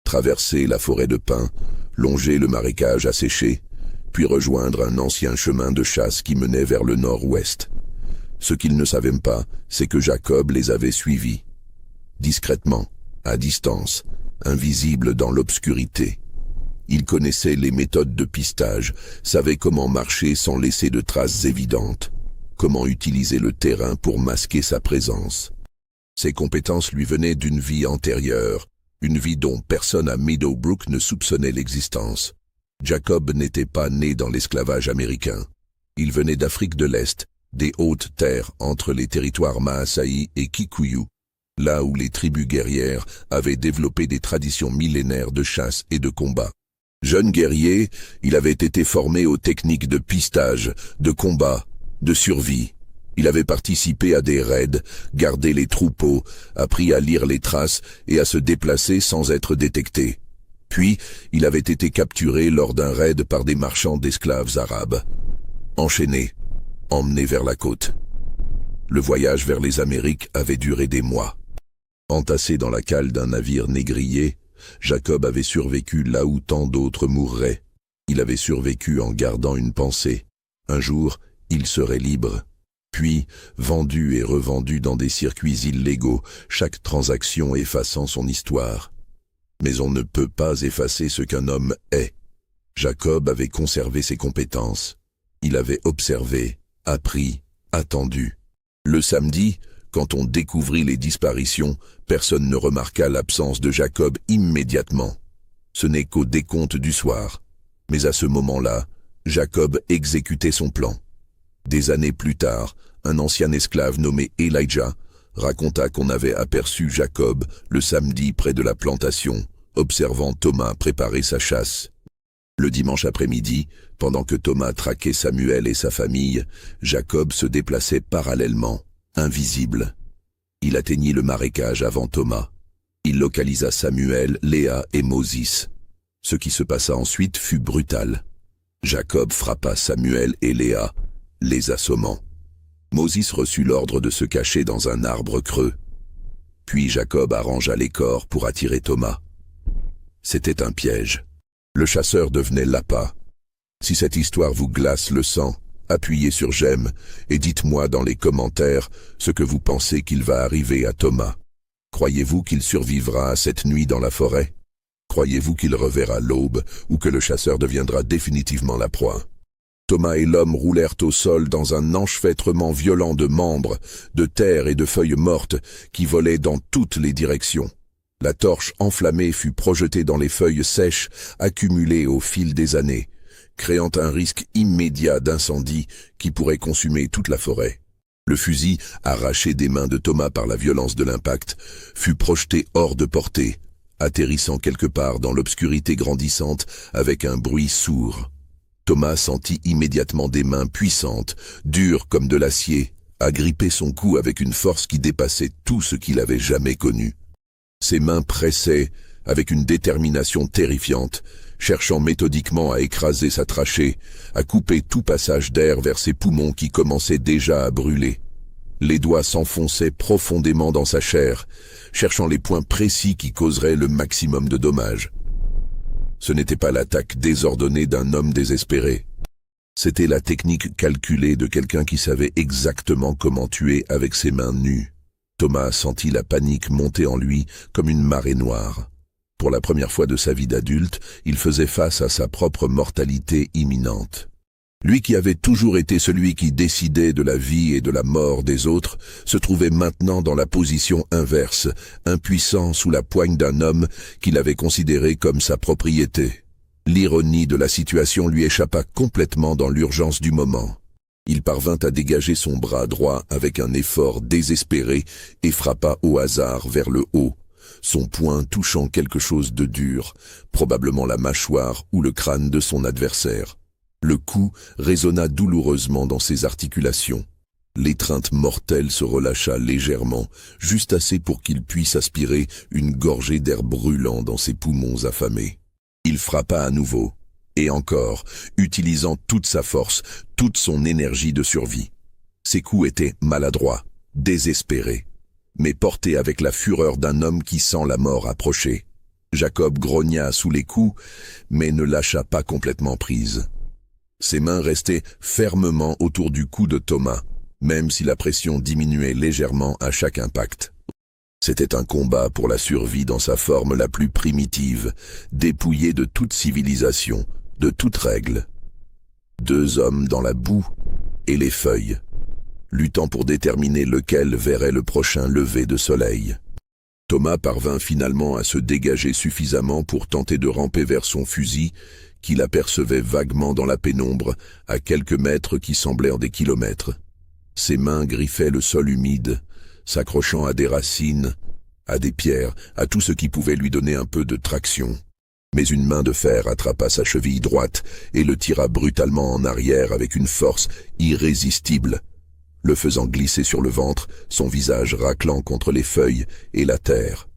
Traverser la forêt de pins, longer le marécage asséché, puis rejoindre un ancien chemin de chasse qui menait vers le nord-ouest. Ce qu'ils ne savaient pas, c'est que Jacob les avait suivis. Discrètement, à distance, invisible dans l'obscurité. Il connaissait les méthodes de pistage, savait comment marcher sans laisser de traces évidentes, comment utiliser le terrain pour masquer sa présence. Ses compétences lui venaient d'une vie antérieure, une vie dont personne à Meadowbrook ne soupçonnait l'existence. Jacob n'était pas né dans l'esclavage américain. Il venait d'Afrique de l'Est, des hautes terres entre les territoires Maasai et Kikuyu, là où les tribus guerrières avaient développé des traditions millénaires de chasse et de combat. Jeune guerrier, il avait été formé aux techniques de pistage, de combat, de survie. Il avait participé à des raids, gardé les troupeaux, appris à lire les traces et à se déplacer sans être détecté. Puis, il avait été capturé lors d'un raid par des marchands d'esclaves arabes. Enchaîné, emmené vers la côte. Le voyage vers les Amériques avait duré des mois. Entassé dans la cale d'un navire négrier, Jacob avait survécu là où tant d'autres mourraient. Il avait survécu en gardant une pensée. Un jour, il serait libre. Puis, vendu et revendu dans des circuits illégaux, chaque transaction effaçant son histoire. Mais on ne peut pas effacer ce qu'un homme est. Jacob avait conservé ses compétences. Il avait observé, appris, attendu. Le samedi, quand on découvrit les disparitions, personne ne remarqua l'absence de Jacob immédiatement. Ce n'est qu'au décompte du soir. Mais à ce moment-là, Jacob exécutait son plan. Des années plus tard, un ancien esclave nommé Elijah raconta qu'on avait aperçu Jacob le samedi près de la plantation, observant Thomas préparer sa chasse. Le dimanche après-midi, pendant que Thomas traquait Samuel et sa famille, Jacob se déplaçait parallèlement, invisible. Il atteignit le marécage avant Thomas. Il localisa Samuel, Léa et Moses. Ce qui se passa ensuite fut brutal. Jacob frappa Samuel et Léa, les assommant. Moses reçut l'ordre de se cacher dans un arbre creux. Puis Jacob arrangea les corps pour attirer Thomas. C'était un piège. Le chasseur devenait l'appât. Si cette histoire vous glace le sang, appuyez sur j'aime et dites-moi dans les commentaires ce que vous pensez qu'il va arriver à Thomas. Croyez-vous qu'il survivra cette nuit dans la forêt? Croyez-vous qu'il reverra l'aube ou que le chasseur deviendra définitivement la proie? Thomas et l'homme roulèrent au sol dans un enchevêtrement violent de membres, de terre et de feuilles mortes qui volaient dans toutes les directions. La torche enflammée fut projetée dans les feuilles sèches accumulées au fil des années, créant un risque immédiat d'incendie qui pourrait consumer toute la forêt. Le fusil, arraché des mains de Thomas par la violence de l'impact, fut projeté hors de portée, atterrissant quelque part dans l'obscurité grandissante avec un bruit sourd. Thomas sentit immédiatement des mains puissantes, dures comme de l'acier, agripper son cou avec une force qui dépassait tout ce qu'il avait jamais connu. Ses mains pressaient, avec une détermination terrifiante, cherchant méthodiquement à écraser sa trachée, à couper tout passage d'air vers ses poumons qui commençaient déjà à brûler. Les doigts s'enfonçaient profondément dans sa chair, cherchant les points précis qui causeraient le maximum de dommages. Ce n'était pas l'attaque désordonnée d'un homme désespéré. C'était la technique calculée de quelqu'un qui savait exactement comment tuer avec ses mains nues. Thomas sentit la panique monter en lui comme une marée noire. Pour la première fois de sa vie d'adulte, il faisait face à sa propre mortalité imminente. Lui qui avait toujours été celui qui décidait de la vie et de la mort des autres, se trouvait maintenant dans la position inverse, impuissant sous la poigne d'un homme qu'il avait considéré comme sa propriété. L'ironie de la situation lui échappa complètement dans l'urgence du moment. Il parvint à dégager son bras droit avec un effort désespéré et frappa au hasard vers le haut, son poing touchant quelque chose de dur, probablement la mâchoire ou le crâne de son adversaire. Le coup résonna douloureusement dans ses articulations. L'étreinte mortelle se relâcha légèrement, juste assez pour qu'il puisse aspirer une gorgée d'air brûlant dans ses poumons affamés. Il frappa à nouveau, et encore, utilisant toute sa force, toute son énergie de survie. Ses coups étaient maladroits, désespérés, mais portés avec la fureur d'un homme qui sent la mort approcher. Jacob grogna sous les coups, mais ne lâcha pas complètement prise. Ses mains restaient fermement autour du cou de Thomas, même si la pression diminuait légèrement à chaque impact. C'était un combat pour la survie dans sa forme la plus primitive, dépouillé de toute civilisation, de toute règle. Deux hommes dans la boue et les feuilles, luttant pour déterminer lequel verrait le prochain lever de soleil. Thomas parvint finalement à se dégager suffisamment pour tenter de ramper vers son fusil, qu'il apercevait vaguement dans la pénombre, à quelques mètres qui semblaient des kilomètres. Ses mains griffaient le sol humide, s'accrochant à des racines, à des pierres, à tout ce qui pouvait lui donner un peu de traction. Mais une main de fer attrapa sa cheville droite et le tira brutalement en arrière avec une force irrésistible, le faisant glisser sur le ventre, son visage raclant contre les feuilles et la terre.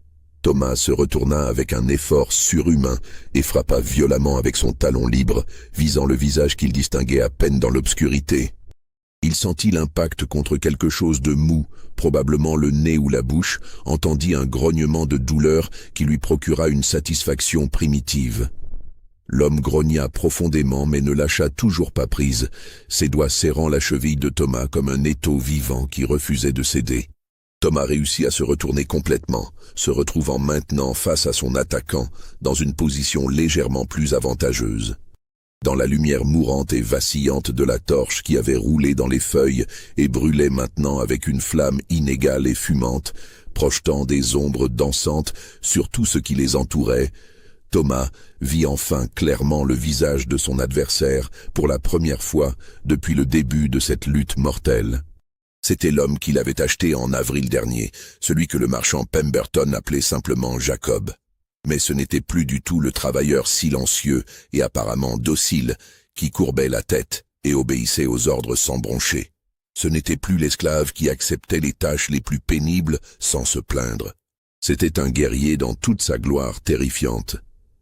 Thomas se retourna avec un effort surhumain et frappa violemment avec son talon libre, visant le visage qu'il distinguait à peine dans l'obscurité. Il sentit l'impact contre quelque chose de mou, probablement le nez ou la bouche, entendit un grognement de douleur qui lui procura une satisfaction primitive. L'homme grogna profondément mais ne lâcha toujours pas prise, ses doigts serrant la cheville de Thomas comme un étau vivant qui refusait de céder. Thomas réussit à se retourner complètement, se retrouvant maintenant face à son attaquant, dans une position légèrement plus avantageuse. Dans la lumière mourante et vacillante de la torche qui avait roulé dans les feuilles et brûlait maintenant avec une flamme inégale et fumante, projetant des ombres dansantes sur tout ce qui les entourait, Thomas vit enfin clairement le visage de son adversaire pour la première fois depuis le début de cette lutte mortelle. C'était l'homme qu'il avait acheté en avril dernier, celui que le marchand Pemberton appelait simplement Jacob. Mais ce n'était plus du tout le travailleur silencieux et apparemment docile qui courbait la tête et obéissait aux ordres sans broncher. Ce n'était plus l'esclave qui acceptait les tâches les plus pénibles sans se plaindre. C'était un guerrier dans toute sa gloire terrifiante,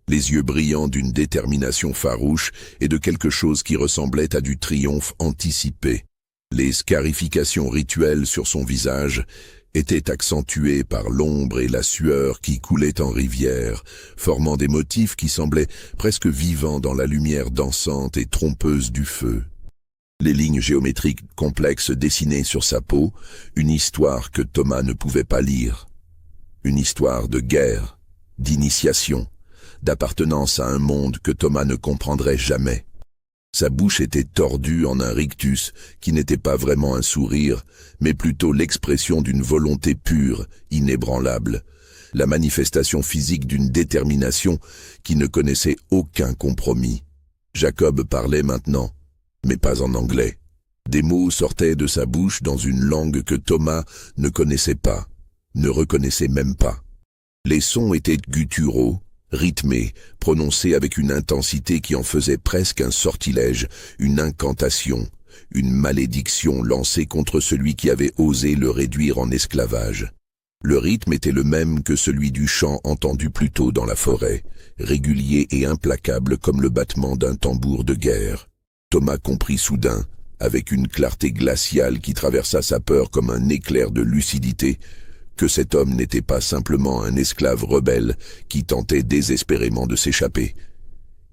les yeux brillants d'une détermination farouche et de quelque chose qui ressemblait à du triomphe anticipé. Les scarifications rituelles sur son visage étaient accentuées par l'ombre et la sueur qui coulaient en rivière, formant des motifs qui semblaient presque vivants dans la lumière dansante et trompeuse du feu. Les lignes géométriques complexes dessinaient sur sa peau une histoire que Thomas ne pouvait pas lire. Une histoire de guerre, d'initiation, d'appartenance à un monde que Thomas ne comprendrait jamais. Sa bouche était tordue en un rictus qui n'était pas vraiment un sourire, mais plutôt l'expression d'une volonté pure, inébranlable, la manifestation physique d'une détermination qui ne connaissait aucun compromis. Jacob parlait maintenant, mais pas en anglais. Des mots sortaient de sa bouche dans une langue que Thomas ne connaissait pas, ne reconnaissait même pas. Les sons étaient gutturaux, rythmé, prononcé avec une intensité qui en faisait presque un sortilège, une incantation, une malédiction lancée contre celui qui avait osé le réduire en esclavage. Le rythme était le même que celui du chant entendu plus tôt dans la forêt, régulier et implacable comme le battement d'un tambour de guerre. Thomas comprit soudain, avec une clarté glaciale qui traversa sa peur comme un éclair de lucidité, que cet homme n'était pas simplement un esclave rebelle qui tentait désespérément de s'échapper.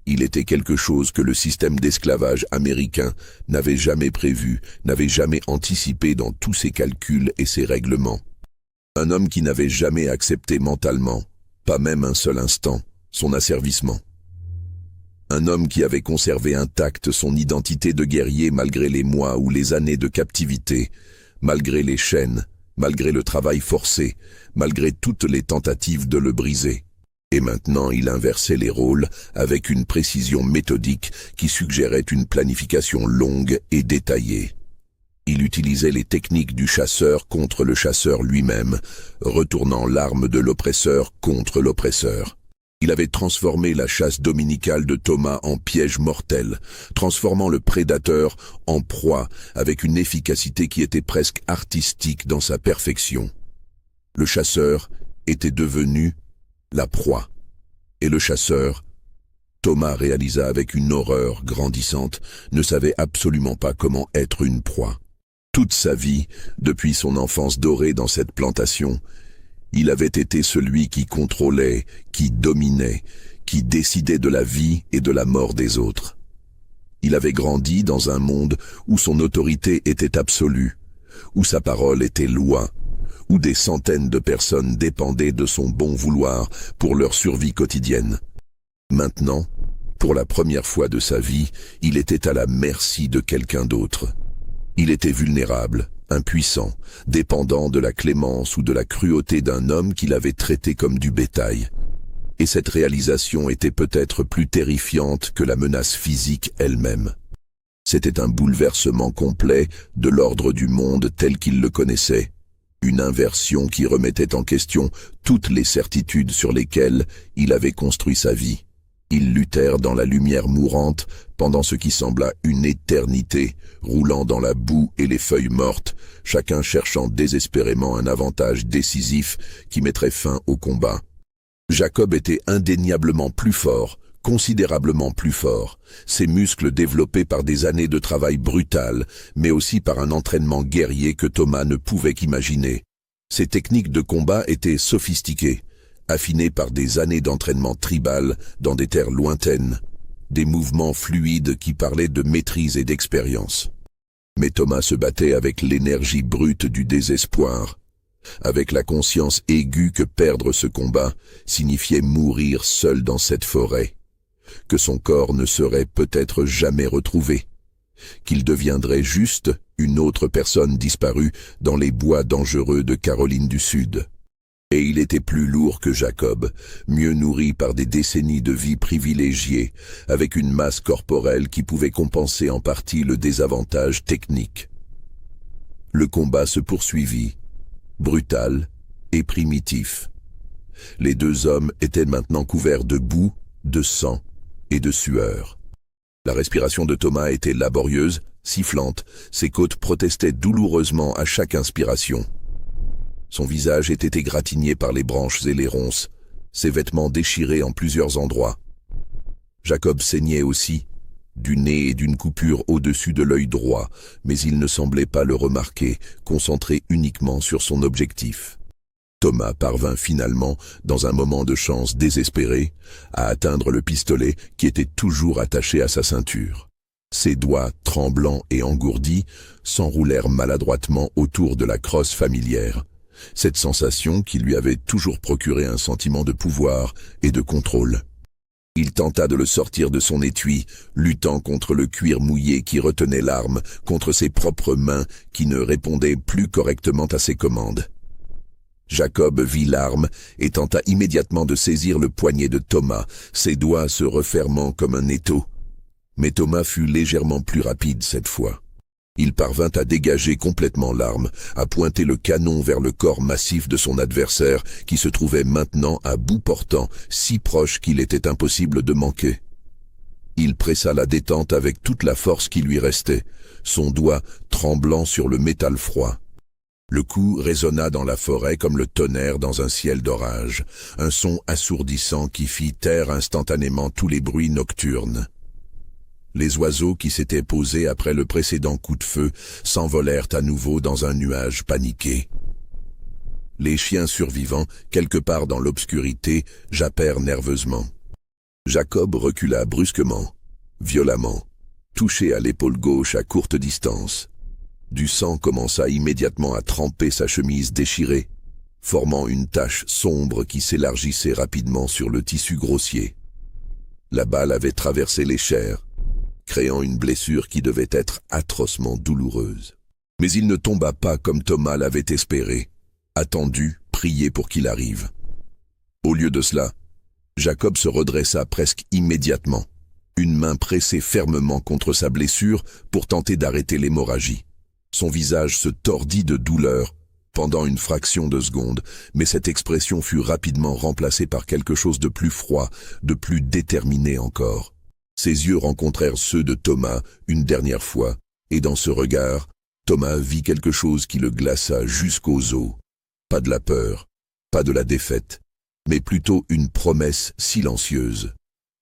Il était quelque chose que le système d'esclavage américain n'avait jamais prévu, n'avait jamais anticipé dans tous ses calculs et ses règlements. Un homme qui n'avait jamais accepté mentalement, pas même un seul instant, son asservissement. Un homme qui avait conservé intacte son identité de guerrier malgré les mois ou les années de captivité, malgré les chaînes, malgré le travail forcé, malgré toutes les tentatives de le briser. Et maintenant il inversait les rôles avec une précision méthodique qui suggérait une planification longue et détaillée. Il utilisait les techniques du chasseur contre le chasseur lui-même, retournant l'arme de l'oppresseur contre l'oppresseur. Il avait transformé la chasse dominicale de Thomas en piège mortel, transformant le prédateur en proie avec une efficacité qui était presque artistique dans sa perfection. Le chasseur était devenu la proie, et le chasseur, Thomas réalisa avec une horreur grandissante, ne savait absolument pas comment être une proie. Toute sa vie, depuis son enfance dorée dans cette plantation, il avait été celui qui contrôlait, qui dominait, qui décidait de la vie et de la mort des autres. Il avait grandi dans un monde où son autorité était absolue, où sa parole était loi, où des centaines de personnes dépendaient de son bon vouloir pour leur survie quotidienne. Maintenant, pour la première fois de sa vie, il était à la merci de quelqu'un d'autre. Il était vulnérable, impuissant, dépendant de la clémence ou de la cruauté d'un homme qu'il avait traité comme du bétail. Et cette réalisation était peut-être plus terrifiante que la menace physique elle-même. C'était un bouleversement complet de l'ordre du monde tel qu'il le connaissait, une inversion qui remettait en question toutes les certitudes sur lesquelles il avait construit sa vie. Ils luttèrent dans la lumière mourante pendant ce qui sembla une éternité, roulant dans la boue et les feuilles mortes, chacun cherchant désespérément un avantage décisif qui mettrait fin au combat. Jacob était indéniablement plus fort, considérablement plus fort, ses muscles développés par des années de travail brutal, mais aussi par un entraînement guerrier que Thomas ne pouvait qu'imaginer. Ses techniques de combat étaient sophistiquées, affiné par des années d'entraînement tribal dans des terres lointaines, des mouvements fluides qui parlaient de maîtrise et d'expérience. Mais Thomas se battait avec l'énergie brute du désespoir, avec la conscience aiguë que perdre ce combat signifiait mourir seul dans cette forêt, que son corps ne serait peut-être jamais retrouvé, qu'il deviendrait juste une autre personne disparue dans les bois dangereux de Caroline du Sud. Et il était plus lourd que Jacob, mieux nourri par des décennies de vie privilégiée, avec une masse corporelle qui pouvait compenser en partie le désavantage technique. Le combat se poursuivit, brutal et primitif. Les deux hommes étaient maintenant couverts de boue, de sang et de sueur. La respiration de Thomas était laborieuse, sifflante, ses côtes protestaient douloureusement à chaque inspiration. Son visage était égratigné par les branches et les ronces, ses vêtements déchirés en plusieurs endroits. Jacob saignait aussi, du nez et d'une coupure au-dessus de l'œil droit, mais il ne semblait pas le remarquer, concentré uniquement sur son objectif. Thomas parvint finalement, dans un moment de chance désespéré, à atteindre le pistolet qui était toujours attaché à sa ceinture. Ses doigts, tremblants et engourdis, s'enroulèrent maladroitement autour de la crosse familière. Cette sensation qui lui avait toujours procuré un sentiment de pouvoir et de contrôle. Il tenta de le sortir de son étui, luttant contre le cuir mouillé qui retenait l'arme, contre ses propres mains qui ne répondaient plus correctement à ses commandes. Jacob vit l'arme et tenta immédiatement de saisir le poignet de Thomas, ses doigts se refermant comme un étau. Mais Thomas fut légèrement plus rapide cette fois. Il parvint à dégager complètement l'arme, à pointer le canon vers le corps massif de son adversaire qui se trouvait maintenant à bout portant, si proche qu'il était impossible de manquer. Il pressa la détente avec toute la force qui lui restait, son doigt tremblant sur le métal froid. Le coup résonna dans la forêt comme le tonnerre dans un ciel d'orage, un son assourdissant qui fit taire instantanément tous les bruits nocturnes. Les oiseaux qui s'étaient posés après le précédent coup de feu s'envolèrent à nouveau dans un nuage paniqué. Les chiens survivants, quelque part dans l'obscurité, jappèrent nerveusement. Jacob recula brusquement, violemment, touché à l'épaule gauche à courte distance. Du sang commença immédiatement à tremper sa chemise déchirée, formant une tache sombre qui s'élargissait rapidement sur le tissu grossier. La balle avait traversé les chairs, créant une blessure qui devait être atrocement douloureuse. Mais il ne tomba pas comme Thomas l'avait espéré, attendu, prié pour qu'il arrive. Au lieu de cela, Jacob se redressa presque immédiatement, une main pressée fermement contre sa blessure pour tenter d'arrêter l'hémorragie. Son visage se tordit de douleur pendant une fraction de seconde, mais cette expression fut rapidement remplacée par quelque chose de plus froid, de plus déterminé encore. Ses yeux rencontrèrent ceux de Thomas une dernière fois, et dans ce regard, Thomas vit quelque chose qui le glaça jusqu'aux os. Pas de la peur, pas de la défaite, mais plutôt une promesse silencieuse.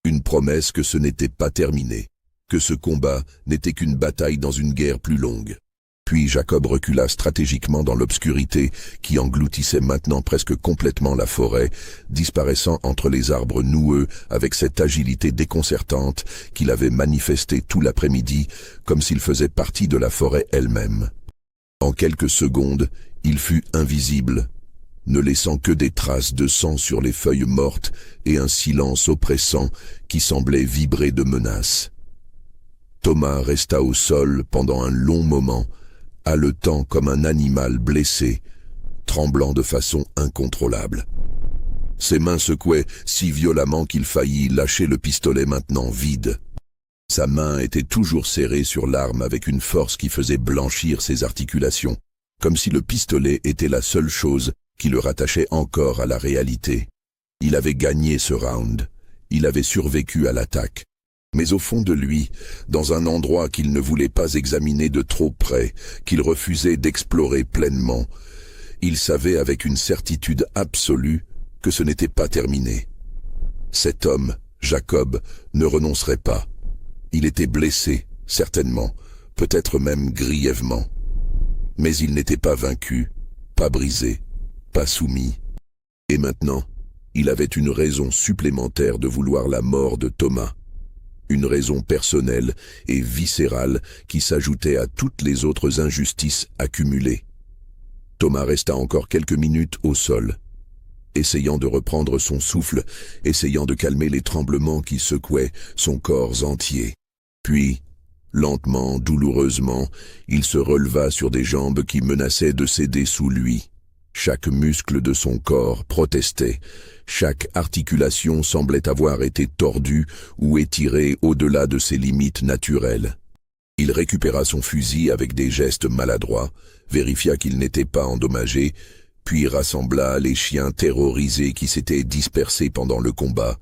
Une promesse que ce n'était pas terminé, que ce combat n'était qu'une bataille dans une guerre plus longue. Puis Jacob recula stratégiquement dans l'obscurité qui engloutissait maintenant presque complètement la forêt, disparaissant entre les arbres noueux avec cette agilité déconcertante qu'il avait manifestée tout l'après-midi, comme s'il faisait partie de la forêt elle-même. En quelques secondes, il fut invisible, ne laissant que des traces de sang sur les feuilles mortes et un silence oppressant qui semblait vibrer de menaces. Thomas resta au sol pendant un long moment, haletant comme un animal blessé, tremblant de façon incontrôlable. Ses mains secouaient si violemment qu'il faillit lâcher le pistolet maintenant vide. Sa main était toujours serrée sur l'arme avec une force qui faisait blanchir ses articulations, comme si le pistolet était la seule chose qui le rattachait encore à la réalité. Il avait gagné ce round, il avait survécu à l'attaque. Mais au fond de lui, dans un endroit qu'il ne voulait pas examiner de trop près, qu'il refusait d'explorer pleinement, il savait avec une certitude absolue que ce n'était pas terminé. Cet homme, Jacob, ne renoncerait pas. Il était blessé, certainement, peut-être même grièvement. Mais il n'était pas vaincu, pas brisé, pas soumis. Et maintenant, il avait une raison supplémentaire de vouloir la mort de Thomas. Une raison personnelle et viscérale qui s'ajoutait à toutes les autres injustices accumulées. Thomas resta encore quelques minutes au sol, essayant de reprendre son souffle, essayant de calmer les tremblements qui secouaient son corps entier. Puis, lentement, douloureusement, il se releva sur des jambes qui menaçaient de céder sous lui. Chaque muscle de son corps protestait, chaque articulation semblait avoir été tordue ou étirée au-delà de ses limites naturelles. Il récupéra son fusil avec des gestes maladroits, vérifia qu'il n'était pas endommagé, puis rassembla les chiens terrorisés qui s'étaient dispersés pendant le combat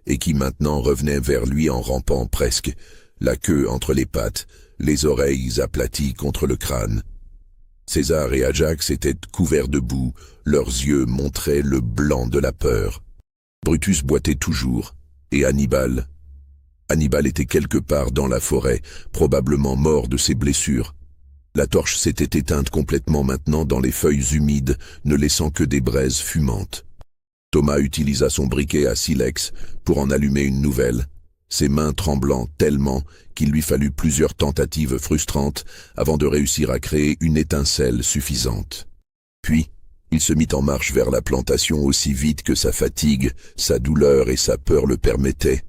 et qui maintenant revenaient vers lui en rampant presque, la queue entre les pattes, les oreilles aplaties contre le crâne. César et Ajax étaient couverts de boue, leurs yeux montraient le blanc de la peur. Brutus boitait toujours, et Hannibal était quelque part dans la forêt, probablement mort de ses blessures. La torche s'était éteinte complètement maintenant dans les feuilles humides, ne laissant que des braises fumantes. Thomas utilisa son briquet à silex pour en allumer une nouvelle, ses mains tremblant tellement qu'il lui fallut plusieurs tentatives frustrantes avant de réussir à créer une étincelle suffisante. Puis, il se mit en marche vers la plantation aussi vite que sa fatigue, sa douleur et sa peur le permettaient,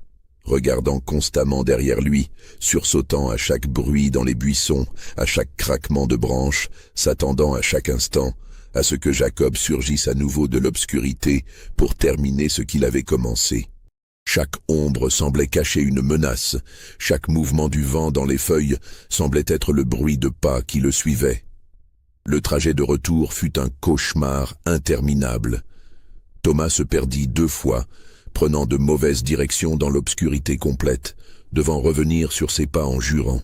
regardant constamment derrière lui, sursautant à chaque bruit dans les buissons, à chaque craquement de branches, s'attendant à chaque instant à ce que Jacob surgisse à nouveau de l'obscurité pour terminer ce qu'il avait commencé. Chaque ombre semblait cacher une menace, chaque mouvement du vent dans les feuilles semblait être le bruit de pas qui le suivait. Le trajet de retour fut un cauchemar interminable. Thomas se perdit 2 fois, prenant de mauvaises directions dans l'obscurité complète, devant revenir sur ses pas en jurant.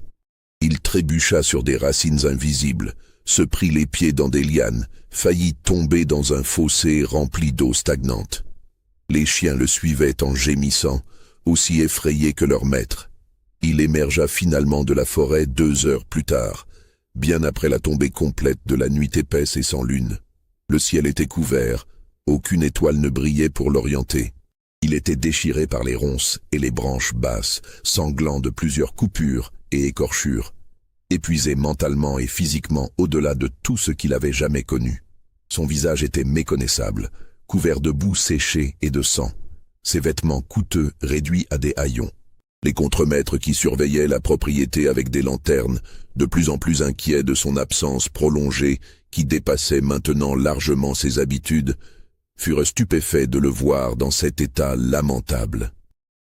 Il trébucha sur des racines invisibles, se prit les pieds dans des lianes, faillit tomber dans un fossé rempli d'eau stagnante. Les chiens le suivaient en gémissant, aussi effrayés que leur maître. Il émergea finalement de la forêt 2 heures plus tard, bien après la tombée complète de la nuit épaisse et sans lune. Le ciel était couvert, aucune étoile ne brillait pour l'orienter. Il était déchiré par les ronces et les branches basses, sanglant de plusieurs coupures et écorchures, épuisé mentalement et physiquement au-delà de tout ce qu'il avait jamais connu. Son visage était méconnaissable, couvert de boue séchée et de sang, ses vêtements coûteux réduits à des haillons. Les contremaîtres qui surveillaient la propriété avec des lanternes, de plus en plus inquiets de son absence prolongée qui dépassait maintenant largement ses habitudes, furent stupéfaits de le voir dans cet état lamentable.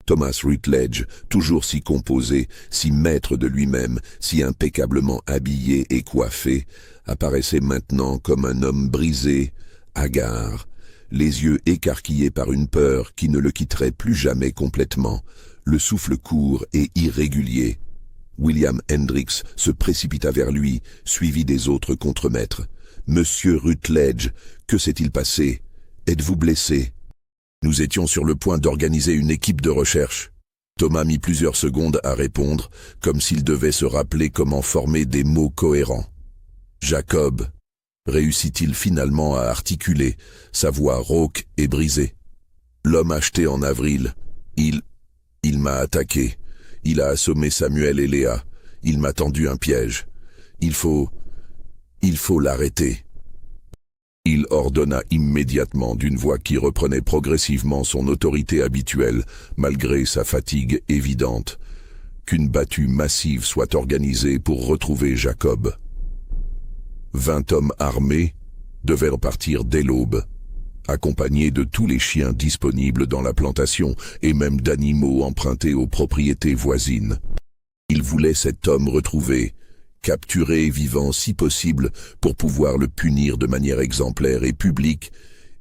Thomas Rutledge, toujours si composé, si maître de lui-même, si impeccablement habillé et coiffé, apparaissait maintenant comme un homme brisé, hagard, les yeux écarquillés par une peur qui ne le quitterait plus jamais complètement, le souffle court et irrégulier. William Hendricks se précipita vers lui, suivi des autres contremaîtres. « Monsieur Rutledge, que s'est-il passé? Êtes-vous blessé ?» Nous étions sur le point d'organiser une équipe de recherche. Thomas mit plusieurs secondes à répondre, comme s'il devait se rappeler comment former des mots cohérents. Jacob, réussit-il finalement à articuler, sa voix rauque et brisée. L'homme acheté en avril, il m'a attaqué. Il a assommé Samuel et Léa. Il m'a tendu un piège. Il faut l'arrêter. Il ordonna immédiatement d'une voix qui reprenait progressivement son autorité habituelle, malgré sa fatigue évidente, qu'une battue massive soit organisée pour retrouver Jacob. 20 hommes armés devaient repartir dès l'aube, accompagnés de tous les chiens disponibles dans la plantation et même d'animaux empruntés aux propriétés voisines. Il voulait cet homme retrouvé, capturé vivant si possible pour pouvoir le punir de manière exemplaire et publique,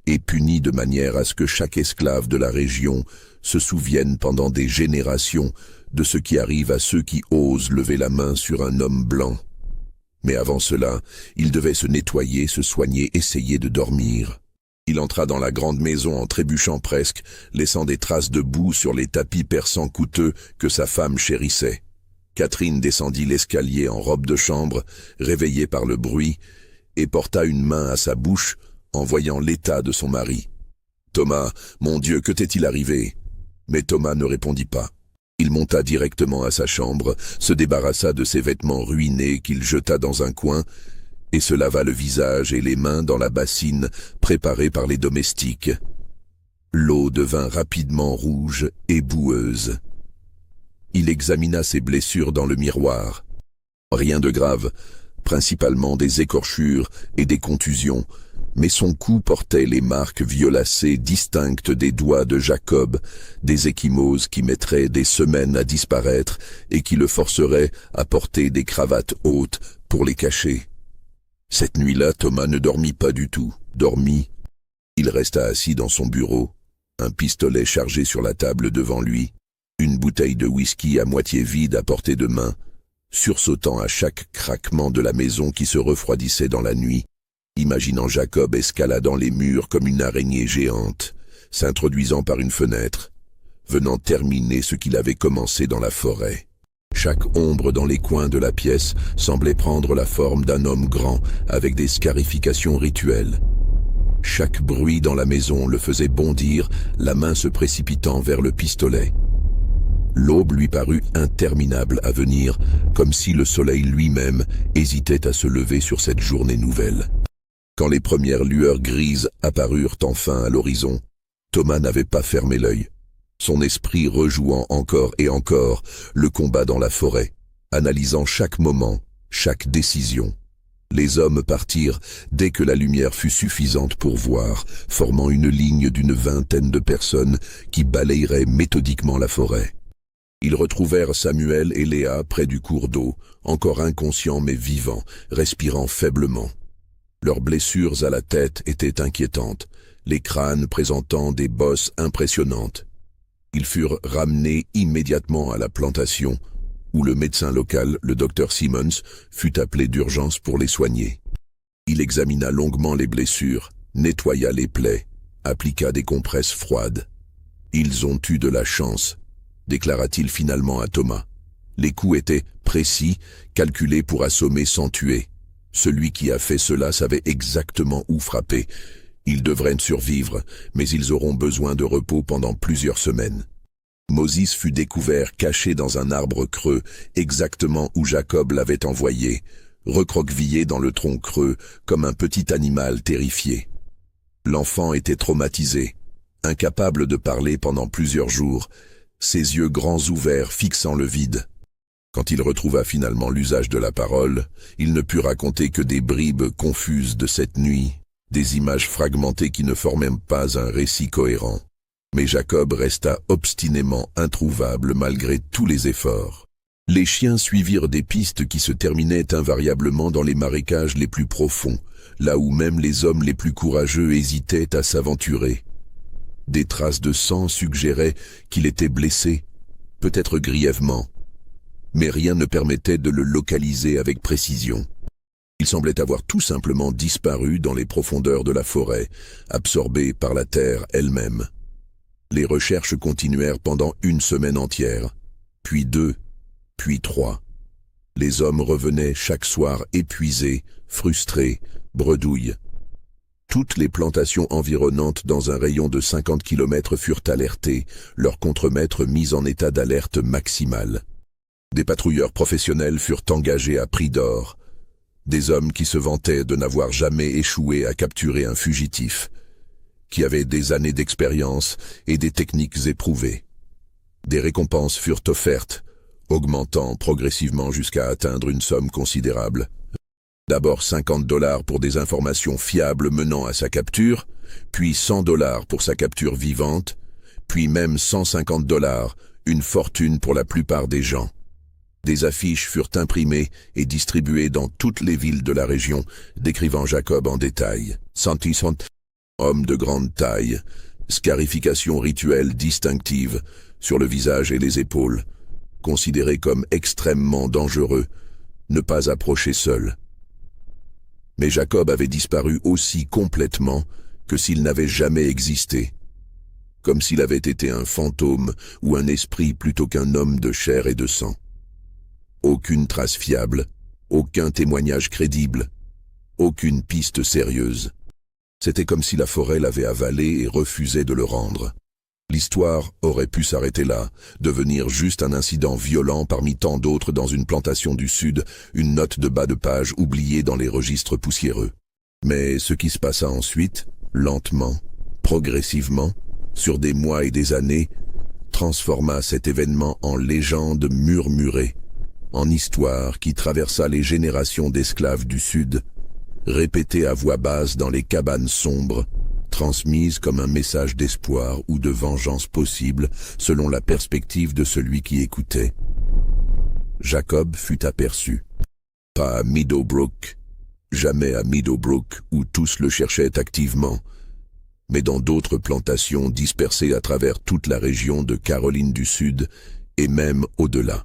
et puni de manière à ce que chaque esclave de la région se souvienne pendant des générations de ce qui arrive à ceux qui osent lever la main sur un homme blanc. Mais avant cela, il devait se nettoyer, se soigner, essayer de dormir. Il entra dans la grande maison en trébuchant presque, laissant des traces de boue sur les tapis persans coûteux que sa femme chérissait. Catherine descendit l'escalier en robe de chambre, réveillée par le bruit, et porta une main à sa bouche en voyant l'état de son mari. « Thomas, mon Dieu, que t'est-il arrivé ?» Mais Thomas ne répondit pas. Il monta directement à sa chambre, se débarrassa de ses vêtements ruinés qu'il jeta dans un coin, et se lava le visage et les mains dans la bassine préparée par les domestiques. L'eau devint rapidement rouge et boueuse. Il examina ses blessures dans le miroir. Rien de grave, principalement des écorchures et des contusions, mais son cou portait les marques violacées distinctes des doigts de Jacob, des ecchymoses qui mettraient des semaines à disparaître et qui le forceraient à porter des cravates hautes pour les cacher. Cette nuit-là, Thomas ne dormit pas du tout. Il resta assis dans son bureau, un pistolet chargé sur la table devant lui, une bouteille de whisky à moitié vide à portée de main, sursautant à chaque craquement de la maison qui se refroidissait dans la nuit, imaginant Jacob escaladant les murs comme une araignée géante, s'introduisant par une fenêtre, venant terminer ce qu'il avait commencé dans la forêt. Chaque ombre dans les coins de la pièce semblait prendre la forme d'un homme grand avec des scarifications rituelles. Chaque bruit dans la maison le faisait bondir, la main se précipitant vers le pistolet. L'aube lui parut interminable à venir, comme si le soleil lui-même hésitait à se lever sur cette journée nouvelle. Quand les premières lueurs grises apparurent enfin à l'horizon, Thomas n'avait pas fermé l'œil, son esprit rejouant encore et encore le combat dans la forêt, analysant chaque moment, chaque décision. Les hommes partirent dès que la lumière fut suffisante pour voir, formant une ligne d'une 20aine de personnes qui balayeraient méthodiquement la forêt. Ils retrouvèrent Samuel et Léa près du cours d'eau, encore inconscients mais vivants, respirant faiblement. Leurs blessures à la tête étaient inquiétantes, les crânes présentant des bosses impressionnantes. Ils furent ramenés immédiatement à la plantation, où le médecin local, le docteur Simmons, fut appelé d'urgence pour les soigner. Il examina longuement les blessures, nettoya les plaies, appliqua des compresses froides. « Ils ont eu de la chance », déclara-t-il finalement à Thomas. Les coups étaient précis, calculés pour assommer sans tuer. Celui qui a fait cela savait exactement où frapper. Ils devraient survivre, mais ils auront besoin de repos pendant plusieurs semaines. Moses fut découvert caché dans un arbre creux, exactement où Jacob l'avait envoyé, recroquevillé dans le tronc creux, comme un petit animal terrifié. L'enfant était traumatisé, incapable de parler pendant plusieurs jours, ses yeux grands ouverts fixant le vide. Quand il retrouva finalement l'usage de la parole, il ne put raconter que des bribes confuses de cette nuit, des images fragmentées qui ne formaient pas un récit cohérent. Mais Jacob resta obstinément introuvable malgré tous les efforts. Les chiens suivirent des pistes qui se terminaient invariablement dans les marécages les plus profonds, là où même les hommes les plus courageux hésitaient à s'aventurer. Des traces de sang suggéraient qu'il était blessé, peut-être grièvement, mais rien ne permettait de le localiser avec précision. Il semblait avoir tout simplement disparu dans les profondeurs de la forêt, absorbé par la terre elle-même. Les recherches continuèrent pendant une semaine entière, puis 2, puis 3. Les hommes revenaient chaque soir épuisés, frustrés, bredouilles. Toutes les plantations environnantes dans un rayon de 50 km furent alertées, leurs contremaîtres mis en état d'alerte maximale. Des patrouilleurs professionnels furent engagés à prix d'or, des hommes qui se vantaient de n'avoir jamais échoué à capturer un fugitif, qui avaient des années d'expérience et des techniques éprouvées. Des récompenses furent offertes, augmentant progressivement jusqu'à atteindre une somme considérable. D'abord $50 pour des informations fiables menant à sa capture, puis $100 pour sa capture vivante, puis même $150, une fortune pour la plupart des gens. Des affiches furent imprimées et distribuées dans toutes les villes de la région, décrivant Jacob en détail. Homme de grande taille, scarification rituelle distinctive sur le visage et les épaules, considéré comme extrêmement dangereux, ne pas approcher seul. Mais Jacob avait disparu aussi complètement que s'il n'avait jamais existé, comme s'il avait été un fantôme ou un esprit plutôt qu'un homme de chair et de sang. Aucune trace fiable, aucun témoignage crédible, aucune piste sérieuse. C'était comme si la forêt l'avait avalé et refusait de le rendre. L'histoire aurait pu s'arrêter là, devenir juste un incident violent parmi tant d'autres dans une plantation du Sud, une note de bas de page oubliée dans les registres poussiéreux. Mais ce qui se passa ensuite, lentement, progressivement, sur des mois et des années, transforma cet événement en légende murmurée, en histoire qui traversa les générations d'esclaves du Sud, répétée à voix basse dans les cabanes sombres, transmise comme un message d'espoir ou de vengeance possible selon la perspective de celui qui écoutait. Jacob fut aperçu. Pas à Meadowbrook, jamais à Meadowbrook où tous le cherchaient activement, mais dans d'autres plantations dispersées à travers toute la région de Caroline du Sud et même au-delà.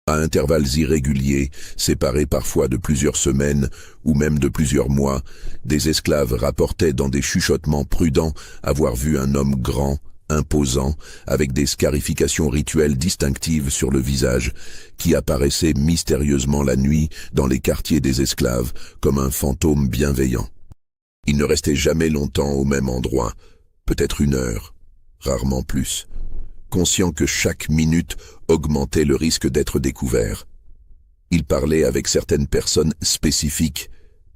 À intervalles irréguliers, séparés parfois de plusieurs semaines ou même de plusieurs mois, des esclaves rapportaient dans des chuchotements prudents avoir vu un homme grand, imposant, avec des scarifications rituelles distinctives sur le visage, qui apparaissait mystérieusement la nuit dans les quartiers des esclaves comme un fantôme bienveillant. Il ne restait jamais longtemps au même endroit, peut-être 1 heure, rarement plus, conscient que chaque minute augmentait le risque d'être découvert. Il parlait avec certaines personnes spécifiques,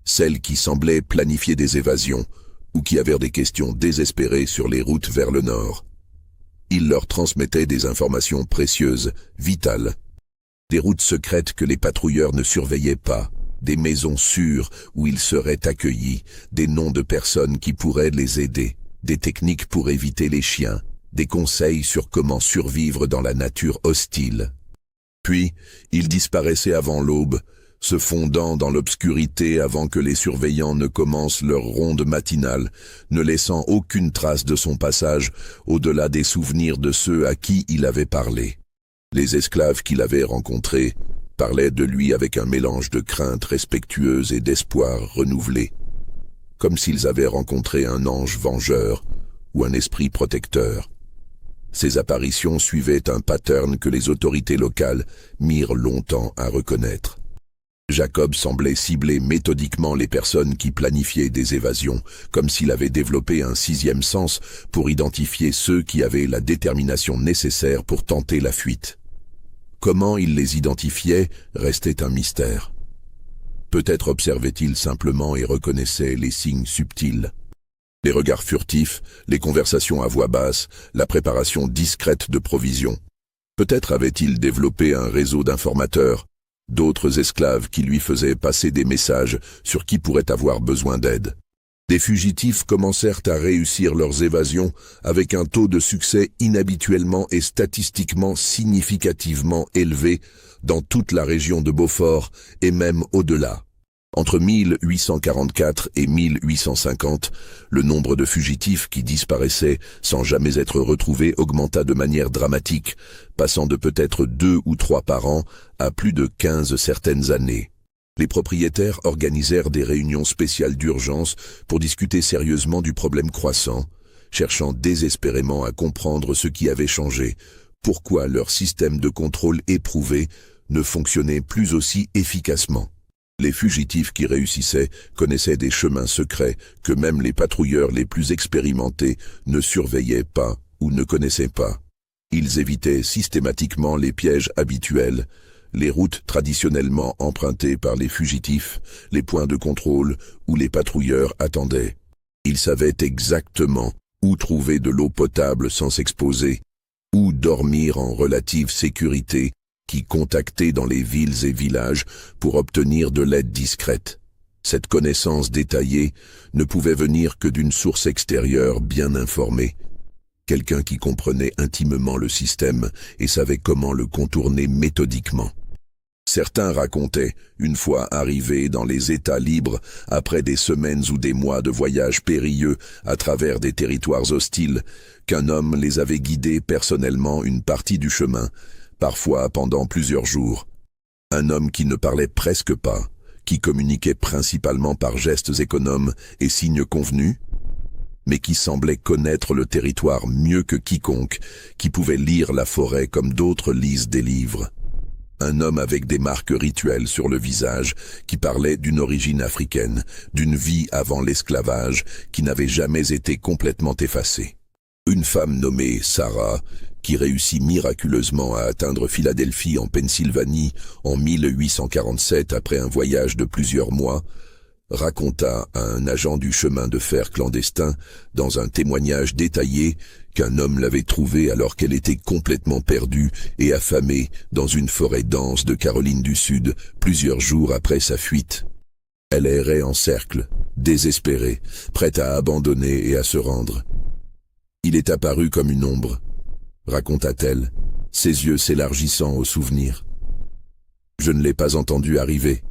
celles qui semblaient planifier des évasions ou qui avaient des questions désespérées sur les routes vers le nord. Il leur transmettait des informations précieuses, vitales. Des routes secrètes que les patrouilleurs ne surveillaient pas, des maisons sûres où ils seraient accueillis, des noms de personnes qui pourraient les aider, des techniques pour éviter les chiens, des conseils sur comment survivre dans la nature hostile. Puis, il disparaissait avant l'aube, se fondant dans l'obscurité avant que les surveillants ne commencent leur ronde matinale, ne laissant aucune trace de son passage au-delà des souvenirs de ceux à qui il avait parlé. Les esclaves qu'il avait rencontrés parlaient de lui avec un mélange de crainte respectueuse et d'espoir renouvelé, comme s'ils avaient rencontré un ange vengeur ou un esprit protecteur. Ces apparitions suivaient un pattern que les autorités locales mirent longtemps à reconnaître. Jacob semblait cibler méthodiquement les personnes qui planifiaient des évasions, comme s'il avait développé un 6e sens pour identifier ceux qui avaient la détermination nécessaire pour tenter la fuite. Comment il les identifiait restait un mystère. Peut-être observait-il simplement et reconnaissait les signes subtils. Les regards furtifs, les conversations à voix basse, la préparation discrète de provisions. Peut-être avait-il développé un réseau d'informateurs, d'autres esclaves qui lui faisaient passer des messages sur qui pourrait avoir besoin d'aide. Des fugitifs commencèrent à réussir leurs évasions avec un taux de succès inhabituellement et statistiquement significativement élevé dans toute la région de Beaufort et même au-delà. Entre 1844 et 1850, le nombre de fugitifs qui disparaissaient sans jamais être retrouvés augmenta de manière dramatique, passant de peut-être 2 ou 3 par an à plus de 15 certaines années. Les propriétaires organisèrent des réunions spéciales d'urgence pour discuter sérieusement du problème croissant, cherchant désespérément à comprendre ce qui avait changé, pourquoi leur système de contrôle éprouvé ne fonctionnait plus aussi efficacement. Les fugitifs qui réussissaient connaissaient des chemins secrets que même les patrouilleurs les plus expérimentés ne surveillaient pas ou ne connaissaient pas. Ils évitaient systématiquement les pièges habituels, les routes traditionnellement empruntées par les fugitifs, les points de contrôle où les patrouilleurs attendaient. Ils savaient exactement où trouver de l'eau potable sans s'exposer, où dormir en relative sécurité, qui contacter dans les villes et villages pour obtenir de l'aide discrète. Cette connaissance détaillée ne pouvait venir que d'une source extérieure bien informée. Quelqu'un qui comprenait intimement le système et savait comment le contourner méthodiquement. Certains racontaient, une fois arrivés dans les États libres, après des semaines ou des mois de voyages périlleux à travers des territoires hostiles, qu'un homme les avait guidés personnellement une partie du chemin, parfois pendant plusieurs jours. Un homme qui ne parlait presque pas, qui communiquait principalement par gestes économes et signes convenus, mais qui semblait connaître le territoire mieux que quiconque, qui pouvait lire la forêt comme d'autres lisent des livres. Un homme avec des marques rituelles sur le visage, qui parlait d'une origine africaine, d'une vie avant l'esclavage, qui n'avait jamais été complètement effacée. Une femme nommée Sarah, qui réussit miraculeusement à atteindre Philadelphie en Pennsylvanie en 1847 après un voyage de plusieurs mois, raconta à un agent du chemin de fer clandestin, dans un témoignage détaillé, qu'un homme l'avait trouvée alors qu'elle était complètement perdue et affamée dans une forêt dense de Caroline du Sud, plusieurs jours après sa fuite. Elle errait en cercle, désespérée, prête à abandonner et à se rendre. Il est apparu comme une ombre, raconta-t-elle, ses yeux s'élargissant au souvenir. Je ne l'ai pas entendu arriver,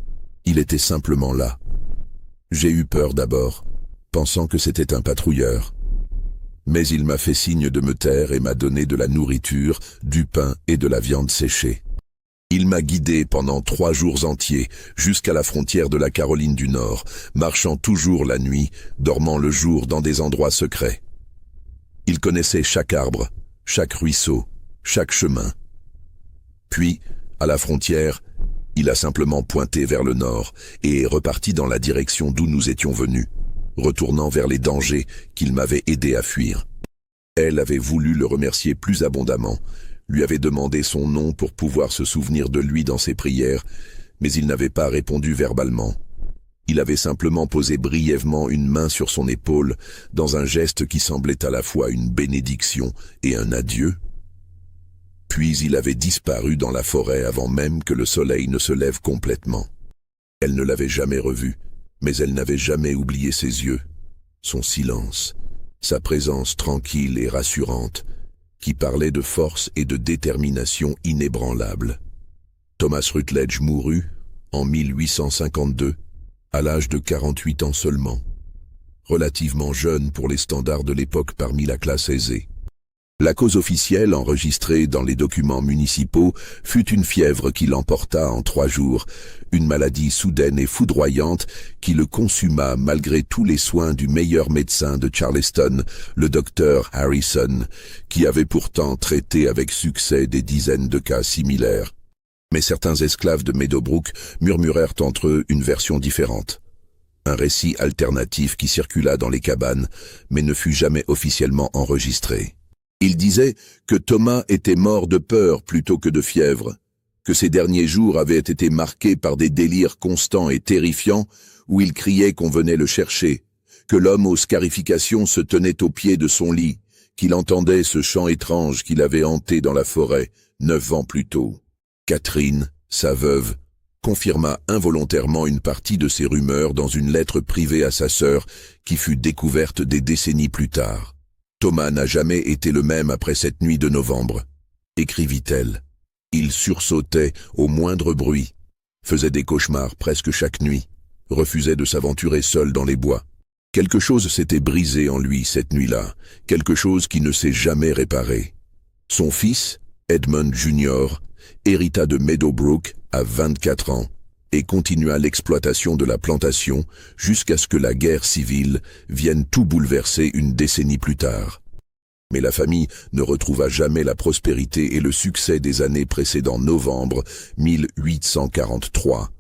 il était simplement là. J'ai eu peur d'abord, pensant que c'était un patrouilleur. Mais il m'a fait signe de me taire et m'a donné de la nourriture, du pain et de la viande séchée. Il m'a guidé pendant 3 jours entiers, jusqu'à la frontière de la Caroline du Nord, marchant toujours la nuit, dormant le jour dans des endroits secrets. Il connaissait chaque arbre, chaque ruisseau, chaque chemin. Puis, à la frontière, il a simplement pointé vers le nord et est reparti dans la direction d'où nous étions venus, retournant vers les dangers qu'il m'avait aidé à fuir. Elle avait voulu le remercier plus abondamment, lui avait demandé son nom pour pouvoir se souvenir de lui dans ses prières, mais il n'avait pas répondu verbalement. Il avait simplement posé brièvement une main sur son épaule, dans un geste qui semblait à la fois une bénédiction et un adieu. Puis il avait disparu dans la forêt avant même que le soleil ne se lève complètement. Elle ne l'avait jamais revu, mais elle n'avait jamais oublié ses yeux, son silence, sa présence tranquille et rassurante, qui parlait de force et de détermination inébranlables. Thomas Rutledge mourut, en 1852, à l'âge de 48 ans seulement, relativement jeune pour les standards de l'époque parmi la classe aisée. La cause officielle enregistrée dans les documents municipaux fut une fièvre qui l'emporta en 3 jours, une maladie soudaine et foudroyante qui le consuma malgré tous les soins du meilleur médecin de Charleston, le docteur Harrison, qui avait pourtant traité avec succès des dizaines de cas similaires. Mais certains esclaves de Meadowbrook murmurèrent entre eux une version différente. Un récit alternatif qui circula dans les cabanes, mais ne fut jamais officiellement enregistré. Il disait que Thomas était mort de peur plutôt que de fièvre, que ses derniers jours avaient été marqués par des délires constants et terrifiants où il criait qu'on venait le chercher, que l'homme aux scarifications se tenait au pied de son lit, qu'il entendait ce chant étrange qu'il avait hanté dans la forêt 9 ans plus tôt. Catherine, sa veuve, confirma involontairement une partie de ces rumeurs dans une lettre privée à sa sœur qui fut découverte des décennies plus tard. Thomas n'a jamais été le même après cette nuit de novembre, écrivit-elle. Il sursautait au moindre bruit, faisait des cauchemars presque chaque nuit, refusait de s'aventurer seul dans les bois. Quelque chose s'était brisé en lui cette nuit-là, quelque chose qui ne s'est jamais réparé. Son fils, Edmund Jr., hérita de Meadowbrook à 24 ans et continua l'exploitation de la plantation jusqu'à ce que la guerre civile vienne tout bouleverser une décennie plus tard. Mais la famille ne retrouva jamais la prospérité et le succès des années précédant novembre 1843.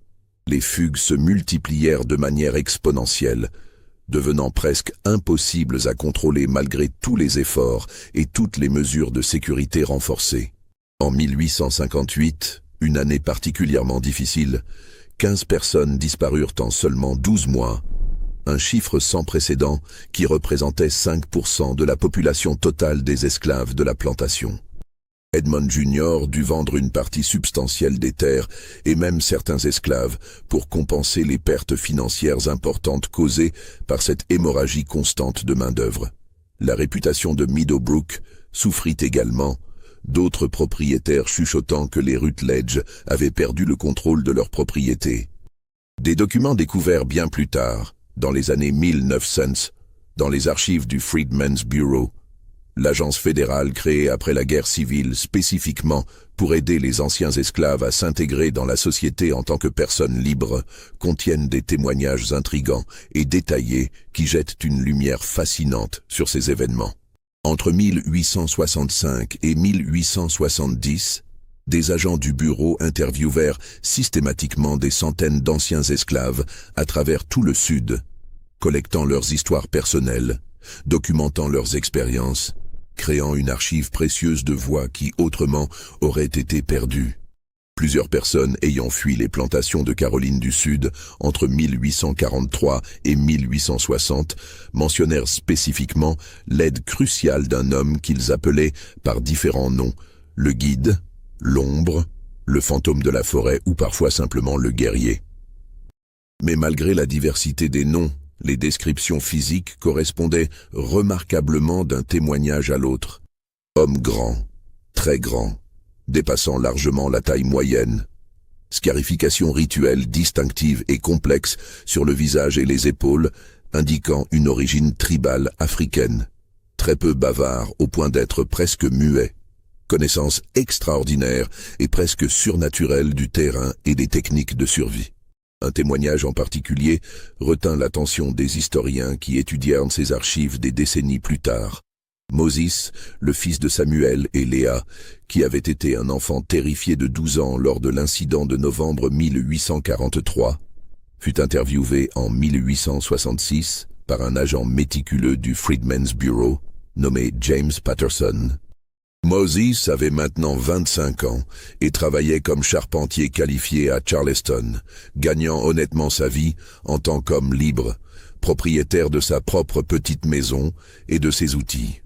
Les fugues se multiplièrent de manière exponentielle, devenant presque impossibles à contrôler malgré tous les efforts et toutes les mesures de sécurité renforcées. En 1858, une année particulièrement difficile, 15 personnes disparurent en seulement 12 mois, un chiffre sans précédent qui représentait 5% de la population totale des esclaves de la plantation. Edmund Jr. dut vendre une partie substantielle des terres et même certains esclaves pour compenser les pertes financières importantes causées par cette hémorragie constante de main-d'œuvre. La réputation de Meadowbrook souffrit également, d'autres propriétaires chuchotant que les Rutledge avaient perdu le contrôle de leurs propriétés. Des documents découverts bien plus tard, dans les années 1900, dans les archives du Freedmen's Bureau, l'agence fédérale créée après la guerre civile spécifiquement pour aider les anciens esclaves à s'intégrer dans la société en tant que personnes libres, contiennent des témoignages intrigants et détaillés qui jettent une lumière fascinante sur ces événements. Entre 1865 et 1870, des agents du bureau interviewèrent systématiquement des centaines d'anciens esclaves à travers tout le Sud, collectant leurs histoires personnelles, documentant leurs expériences, créant une archive précieuse de voix qui autrement auraient été perdues. Plusieurs personnes ayant fui les plantations de Caroline du Sud entre 1843 et 1860 mentionnèrent spécifiquement l'aide cruciale d'un homme qu'ils appelaient par différents noms, le guide, l'ombre, le fantôme de la forêt ou parfois simplement le guerrier. Mais malgré la diversité des noms, les descriptions physiques correspondaient remarquablement d'un témoignage à l'autre. Homme grand, très grand, dépassant largement la taille moyenne. Scarification rituelle distinctive et complexe sur le visage et les épaules, indiquant une origine tribale africaine. Très peu bavard au point d'être presque muet. Connaissance extraordinaire et presque surnaturelle du terrain et des techniques de survie. Un témoignage en particulier retint l'attention des historiens qui étudièrent ces archives des décennies plus tard. Moses, le fils de Samuel et Léa, qui avait été un enfant terrifié de 12 ans lors de l'incident de novembre 1843, fut interviewé en 1866 par un agent méticuleux du Freedmen's Bureau nommé James Patterson. Moses avait maintenant 25 ans et travaillait comme charpentier qualifié à Charleston, gagnant honnêtement sa vie en tant qu'homme libre, propriétaire de sa propre petite maison et de ses outils.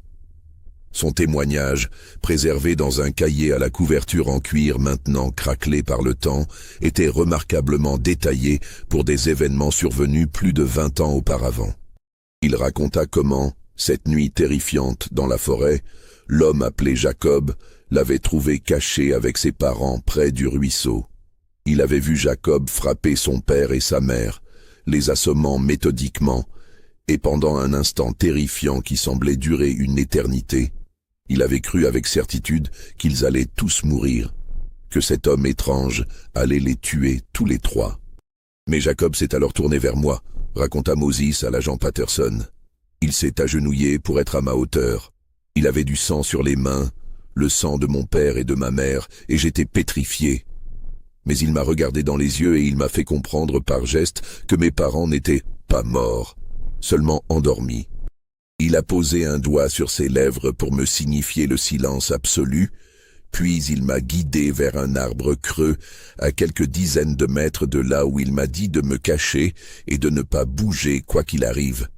Son témoignage, préservé dans un cahier à la couverture en cuir maintenant craquelé par le temps, était remarquablement détaillé pour des événements survenus plus de 20 ans auparavant. Il raconta comment, cette nuit terrifiante dans la forêt, l'homme appelé Jacob l'avait trouvé caché avec ses parents près du ruisseau. Il avait vu Jacob frapper son père et sa mère, les assommant méthodiquement, et pendant un instant terrifiant qui semblait durer une éternité, il avait cru avec certitude qu'ils allaient tous mourir, que cet homme étrange allait les tuer tous les trois. Mais Jacob s'est alors tourné vers moi, raconta Moses à l'agent Patterson. Il s'est agenouillé pour être à ma hauteur. Il avait du sang sur les mains, le sang de mon père et de ma mère, et j'étais pétrifié. Mais il m'a regardé dans les yeux et il m'a fait comprendre par geste que mes parents n'étaient pas morts, seulement endormis. Il a posé un doigt sur ses lèvres pour me signifier le silence absolu, puis il m'a guidé vers un arbre creux à quelques dizaines de mètres de là où il m'a dit de me cacher et de ne pas bouger quoi qu'il arrive.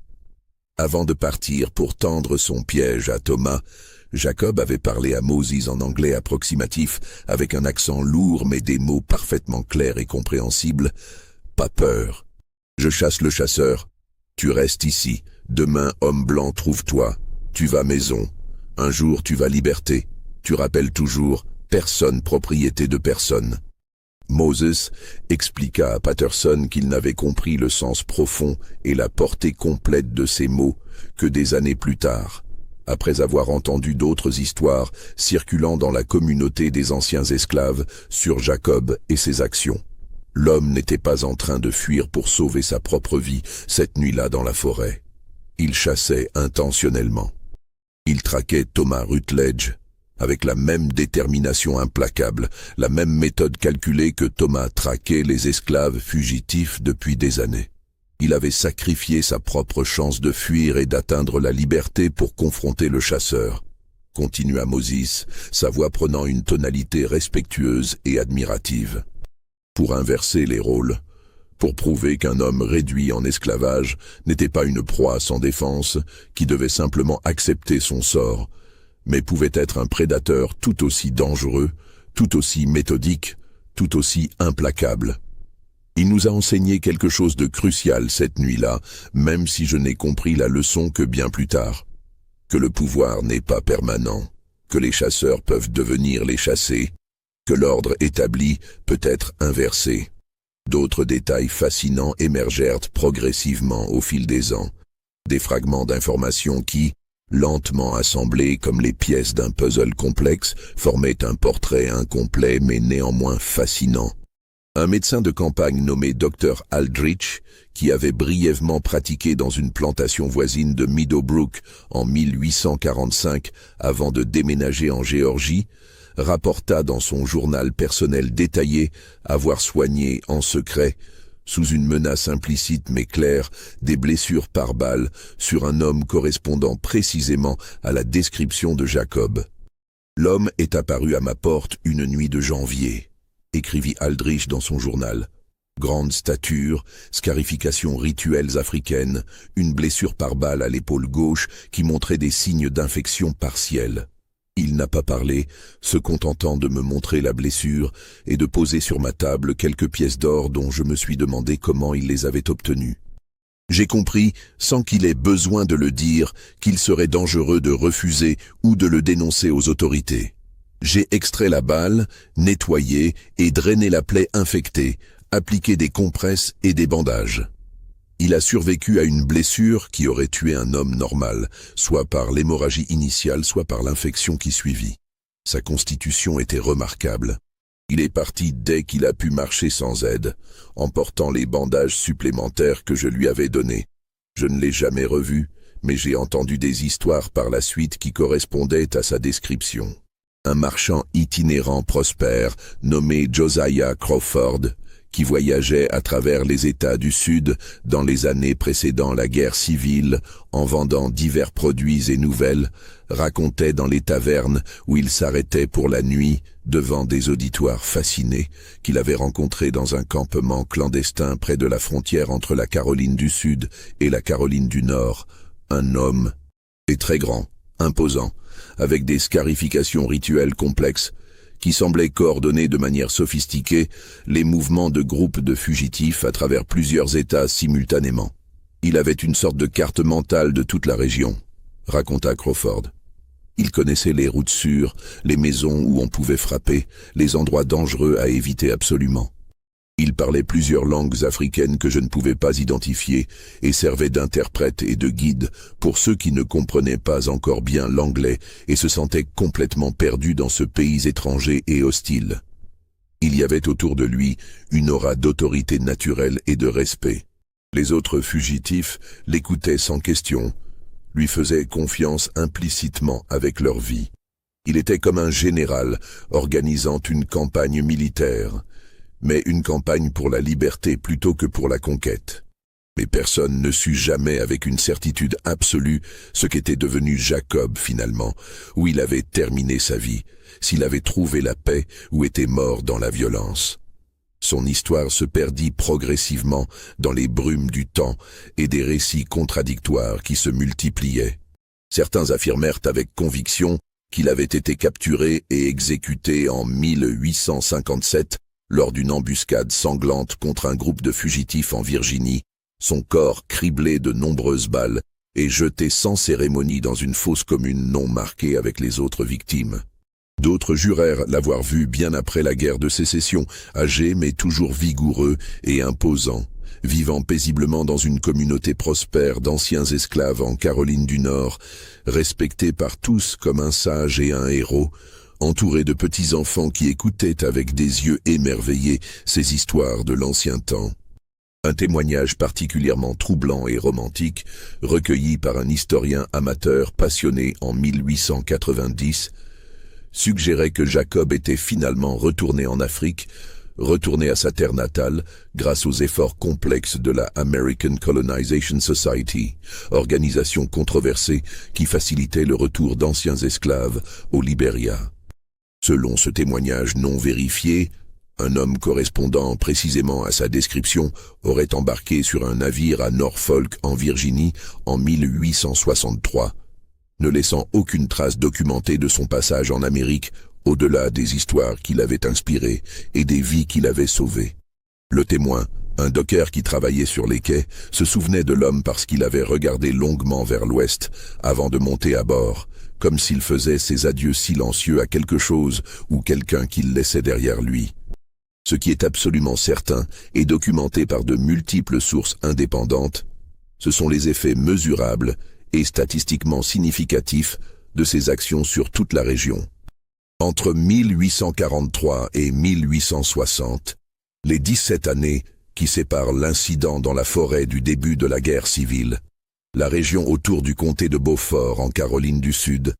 Avant de partir pour tendre son piège à Thomas, Jacob avait parlé à Moses en anglais approximatif, avec un accent lourd mais des mots parfaitement clairs et compréhensibles. Pas peur. Je chasse le chasseur. Tu restes ici. Demain, homme blanc, trouve-toi. Tu vas maison. Un jour, tu vas liberté. Tu rappelles toujours, personne propriété de personne. Moses expliqua à Patterson qu'il n'avait compris le sens profond et la portée complète de ces mots que des années plus tard, après avoir entendu d'autres histoires circulant dans la communauté des anciens esclaves sur Jacob et ses actions. L'homme n'était pas en train de fuir pour sauver sa propre vie cette nuit-là dans la forêt. Il chassait intentionnellement. Il traquait Thomas Rutledge avec la même détermination implacable, la même méthode calculée que Thomas traquait les esclaves fugitifs depuis des années. Il avait sacrifié sa propre chance de fuir et d'atteindre la liberté pour confronter le chasseur. Continua Moses, sa voix prenant une tonalité respectueuse et admirative. Pour inverser les rôles, pour prouver qu'un homme réduit en esclavage n'était pas une proie sans défense qui devait simplement accepter son sort, mais pouvait être un prédateur tout aussi dangereux, tout aussi méthodique, tout aussi implacable. Il nous a enseigné quelque chose de crucial cette nuit-là, même si je n'ai compris la leçon que bien plus tard. Que le pouvoir n'est pas permanent, que les chasseurs peuvent devenir les chassés, que l'ordre établi peut être inversé. D'autres détails fascinants émergèrent progressivement au fil des ans. Des fragments d'informations qui, lentement assemblés comme les pièces d'un puzzle complexe, formaient un portrait incomplet mais néanmoins fascinant. Un médecin de campagne nommé Dr. Aldrich, qui avait brièvement pratiqué dans une plantation voisine de Meadowbrook en 1845 avant de déménager en Géorgie, rapporta dans son journal personnel détaillé avoir soigné en secret, sous une menace implicite mais claire, des blessures par balle sur un homme correspondant précisément à la description de Jacob. L'homme est apparu à ma porte une nuit de janvier, écrivit Aldrich dans son journal. Grande stature, scarifications rituelles africaines, une blessure par balle à l'épaule gauche qui montrait des signes d'infection partielle. Il n'a pas parlé, se contentant de me montrer la blessure et de poser sur ma table quelques pièces d'or dont je me suis demandé comment il les avait obtenues. J'ai compris, sans qu'il ait besoin de le dire, qu'il serait dangereux de refuser ou de le dénoncer aux autorités. J'ai extrait la balle, nettoyé et drainé la plaie infectée, appliqué des compresses et des bandages. Il a survécu à une blessure qui aurait tué un homme normal, soit par l'hémorragie initiale, soit par l'infection qui suivit. Sa constitution était remarquable. Il est parti dès qu'il a pu marcher sans aide, en portant les bandages supplémentaires que je lui avais donnés. Je ne l'ai jamais revu, mais j'ai entendu des histoires par la suite qui correspondaient à sa description. Un marchand itinérant prospère, nommé Josiah Crawford, qui voyageait à travers les États du Sud dans les années précédant la guerre civile en vendant divers produits et nouvelles, racontait dans les tavernes où il s'arrêtait pour la nuit devant des auditoires fascinés qu'il avait rencontrés dans un campement clandestin près de la frontière entre la Caroline du Sud et la Caroline du Nord, un homme, et très grand, imposant, avec des scarifications rituelles complexes, qui semblait coordonner de manière sophistiquée les mouvements de groupes de fugitifs à travers plusieurs États simultanément. Il avait une sorte de carte mentale de toute la région, raconta Crawford. Il connaissait les routes sûres, les maisons où on pouvait frapper, les endroits dangereux à éviter absolument. Il parlait plusieurs langues africaines que je ne pouvais pas identifier et servait d'interprète et de guide pour ceux qui ne comprenaient pas encore bien l'anglais et se sentaient complètement perdus dans ce pays étranger et hostile. Il y avait autour de lui une aura d'autorité naturelle et de respect. Les autres fugitifs l'écoutaient sans question, lui faisaient confiance implicitement avec leur vie. Il était comme un général organisant une campagne militaire, mais une campagne pour la liberté plutôt que pour la conquête. Mais personne ne sut jamais avec une certitude absolue ce qu'était devenu Jacob finalement, où il avait terminé sa vie, s'il avait trouvé la paix ou était mort dans la violence. Son histoire se perdit progressivement dans les brumes du temps et des récits contradictoires qui se multipliaient. Certains affirmèrent avec conviction qu'il avait été capturé et exécuté en 1857 lors d'une embuscade sanglante contre un groupe de fugitifs en Virginie, son corps criblé de nombreuses balles et jeté sans cérémonie dans une fosse commune non marquée avec les autres victimes. D'autres jurèrent l'avoir vu bien après la guerre de sécession, âgé mais toujours vigoureux et imposant, vivant paisiblement dans une communauté prospère d'anciens esclaves en Caroline du Nord, respecté par tous comme un sage et un héros, entouré de petits-enfants qui écoutaient avec des yeux émerveillés ces histoires de l'ancien temps. Un témoignage particulièrement troublant et romantique, recueilli par un historien amateur passionné en 1890, suggérait que Jacob était finalement retourné en Afrique, retourné à sa terre natale grâce aux efforts complexes de la American Colonization Society, organisation controversée qui facilitait le retour d'anciens esclaves au Libéria. Selon ce témoignage non vérifié, un homme correspondant précisément à sa description aurait embarqué sur un navire à Norfolk en Virginie en 1863, ne laissant aucune trace documentée de son passage en Amérique au-delà des histoires qu'il avait inspirées et des vies qu'il avait sauvées. Le témoin, un docker qui travaillait sur les quais, se souvenait de l'homme parce qu'il avait regardé longuement vers l'ouest avant de monter à bord, comme s'il faisait ses adieux silencieux à quelque chose ou quelqu'un qu'il laissait derrière lui. Ce qui est absolument certain et documenté par de multiples sources indépendantes, ce sont les effets mesurables et statistiquement significatifs de ces actions sur toute la région. Entre 1843 et 1860, les 17 années qui séparent l'incident dans la forêt du début de la guerre civile, la région autour du comté de Beaufort en Caroline du Sud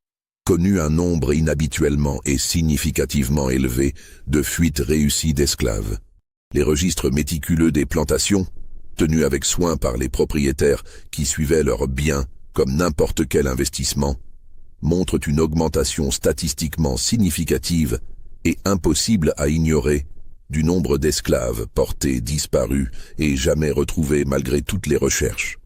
connut un nombre inhabituellement et significativement élevé de fuites réussies d'esclaves. Les registres méticuleux des plantations, tenus avec soin par les propriétaires qui suivaient leurs biens comme n'importe quel investissement, montrent une augmentation statistiquement significative et impossible à ignorer du nombre d'esclaves portés disparus et jamais retrouvés malgré toutes les recherches.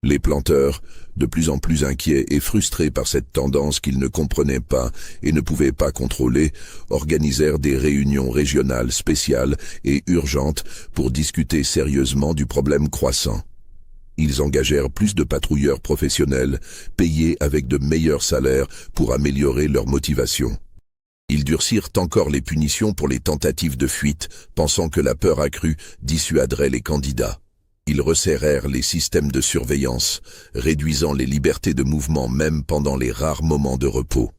Les planteurs, de plus en plus inquiets et frustrés par cette tendance qu'ils ne comprenaient pas et ne pouvaient pas contrôler, organisèrent des réunions régionales spéciales et urgentes pour discuter sérieusement du problème croissant. Ils engagèrent plus de patrouilleurs professionnels, payés avec de meilleurs salaires pour améliorer leur motivation. Ils durcirent encore les punitions pour les tentatives de fuite, pensant que la peur accrue dissuaderait les candidats. Ils resserrèrent les systèmes de surveillance, réduisant les libertés de mouvement même pendant les rares moments de repos.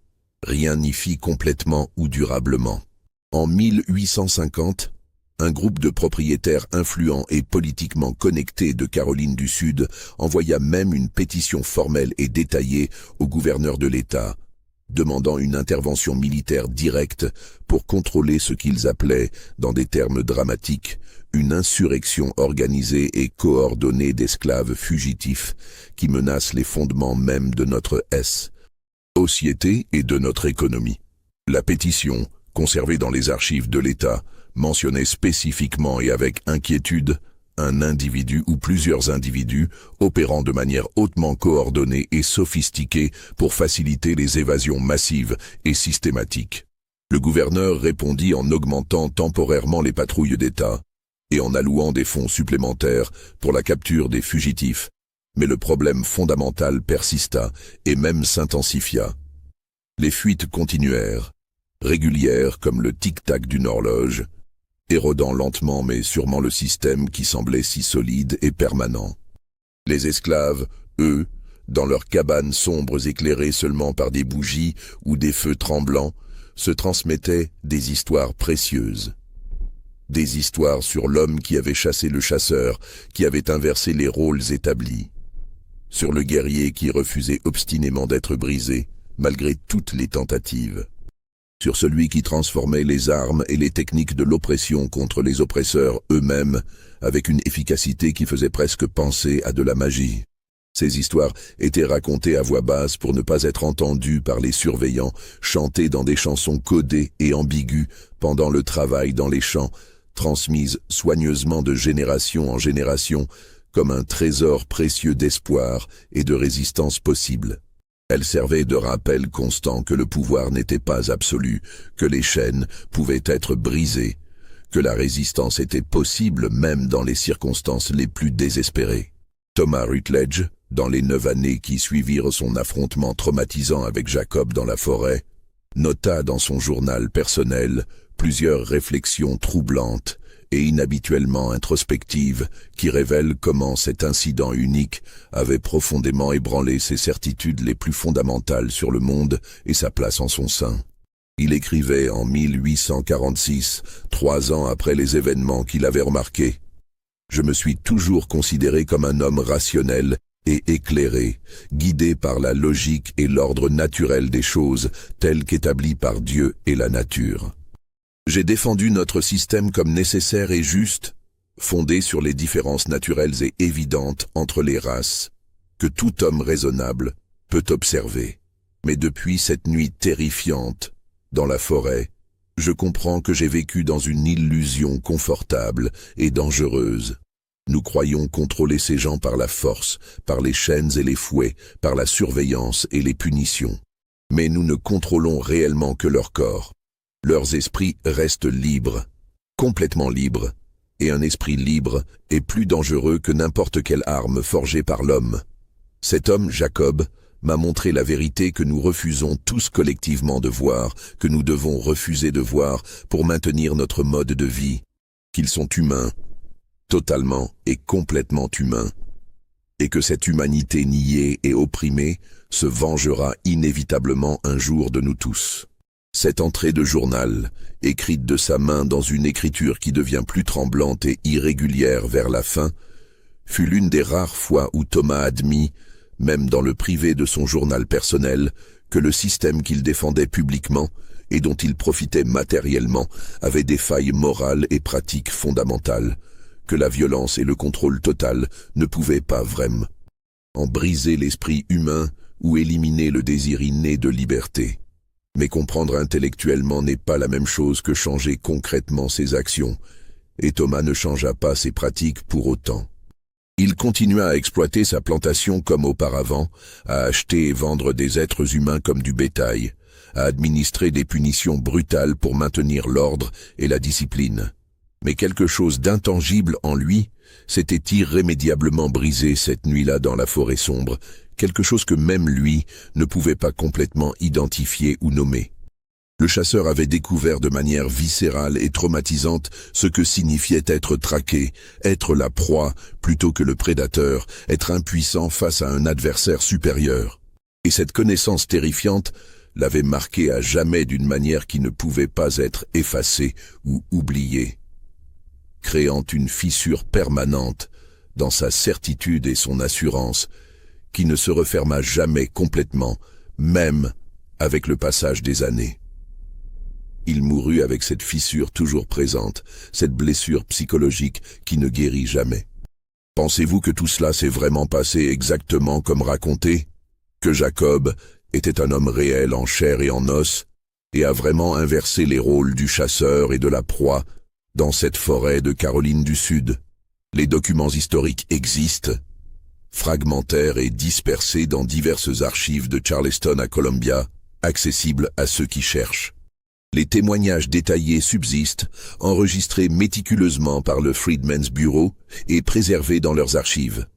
Rien n'y fit complètement ou durablement. En 1850, un groupe de propriétaires influents et politiquement connectés de Caroline du Sud envoya même une pétition formelle et détaillée au gouverneur de l'État, demandant une intervention militaire directe pour contrôler ce qu'ils appelaient, dans des termes dramatiques, une insurrection organisée et coordonnée d'esclaves fugitifs qui menacent les fondements même de notre société et de notre économie. La pétition, conservée dans les archives de l'État, mentionnait spécifiquement et avec inquiétude un individu ou plusieurs individus opérant de manière hautement coordonnée et sophistiquée pour faciliter les évasions massives et systématiques. Le gouverneur répondit en augmentant temporairement les patrouilles d'État et en allouant des fonds supplémentaires pour la capture des fugitifs, mais le problème fondamental persista et même s'intensifia. Les fuites continuèrent, régulières comme le tic-tac d'une horloge, érodant lentement mais sûrement le système qui semblait si solide et permanent. Les esclaves, eux, dans leurs cabanes sombres éclairées seulement par des bougies ou des feux tremblants, se transmettaient des histoires précieuses. Des histoires sur l'homme qui avait chassé le chasseur, qui avait inversé les rôles établis. Sur le guerrier qui refusait obstinément d'être brisé, malgré toutes les tentatives. Sur celui qui transformait les armes et les techniques de l'oppression contre les oppresseurs eux-mêmes avec une efficacité qui faisait presque penser à de la magie. Ces histoires étaient racontées à voix basse pour ne pas être entendues par les surveillants, chantées dans des chansons codées et ambiguës pendant le travail dans les champs, transmises soigneusement de génération en génération comme un trésor précieux d'espoir et de résistance possible. Elle servait de rappel constant que le pouvoir n'était pas absolu, que les chaînes pouvaient être brisées, que la résistance était possible même dans les circonstances les plus désespérées. Thomas Rutledge, dans les 9 années qui suivirent son affrontement traumatisant avec Jacob dans la forêt, nota dans son journal personnel plusieurs réflexions troublantes et inhabituellement introspectives qui révèlent comment cet incident unique avait profondément ébranlé ses certitudes les plus fondamentales sur le monde et sa place en son sein. Il écrivait en 1846, 3 ans après les événements qu'il avait remarqués. « Je me suis toujours considéré comme un homme rationnel et éclairé, guidé par la logique et l'ordre naturel des choses tels qu'établis par Dieu et la nature. J'ai défendu notre système comme nécessaire et juste, fondé sur les différences naturelles et évidentes entre les races, que tout homme raisonnable peut observer. Mais depuis cette nuit terrifiante, dans la forêt, je comprends que j'ai vécu dans une illusion confortable et dangereuse. Nous croyons contrôler ces gens par la force, par les chaînes et les fouets, par la surveillance et les punitions. Mais nous ne contrôlons réellement que leur corps. Leurs esprits restent libres, complètement libres, et un esprit libre est plus dangereux que n'importe quelle arme forgée par l'homme. Cet homme, Jacob, m'a montré la vérité que nous refusons tous collectivement de voir, que nous devons refuser de voir pour maintenir notre mode de vie, qu'ils sont humains, totalement et complètement humains, et que cette humanité niée et opprimée se vengera inévitablement un jour de nous tous. Cette entrée de journal, écrite de sa main dans une écriture qui devient plus tremblante et irrégulière vers la fin, fut l'une des rares fois où Thomas admit, même dans le privé de son journal personnel, que le système qu'il défendait publiquement et dont il profitait matériellement avait des failles morales et pratiques fondamentales, que la violence et le contrôle total ne pouvaient pas vraiment en briser l'esprit humain ou éliminer le désir inné de liberté. Mais comprendre intellectuellement n'est pas la même chose que changer concrètement ses actions, et Thomas ne changea pas ses pratiques pour autant. Il continua à exploiter sa plantation comme auparavant, à acheter et vendre des êtres humains comme du bétail, à administrer des punitions brutales pour maintenir l'ordre et la discipline. Mais quelque chose d'intangible en lui s'était irrémédiablement brisé cette nuit-là dans la forêt sombre, quelque chose que même lui ne pouvait pas complètement identifier ou nommer. Le chasseur avait découvert de manière viscérale et traumatisante ce que signifiait être traqué, être la proie plutôt que le prédateur, être impuissant face à un adversaire supérieur. Et cette connaissance terrifiante l'avait marqué à jamais d'une manière qui ne pouvait pas être effacée ou oubliée, créant une fissure permanente dans sa certitude et son assurance, qui ne se referma jamais complètement, même avec le passage des années. Il mourut avec cette fissure toujours présente, cette blessure psychologique qui ne guérit jamais. Pensez-vous que tout cela s'est vraiment passé exactement comme raconté? Que Jacob était un homme réel en chair et en os, et a vraiment inversé les rôles du chasseur et de la proie dans cette forêt de Caroline du Sud? Les documents historiques existent, fragmentaires et dispersés dans diverses archives de Charleston à Columbia, accessibles à ceux qui cherchent. Les témoignages détaillés subsistent, enregistrés méticuleusement par le Freedmen's Bureau et préservés dans leurs archives.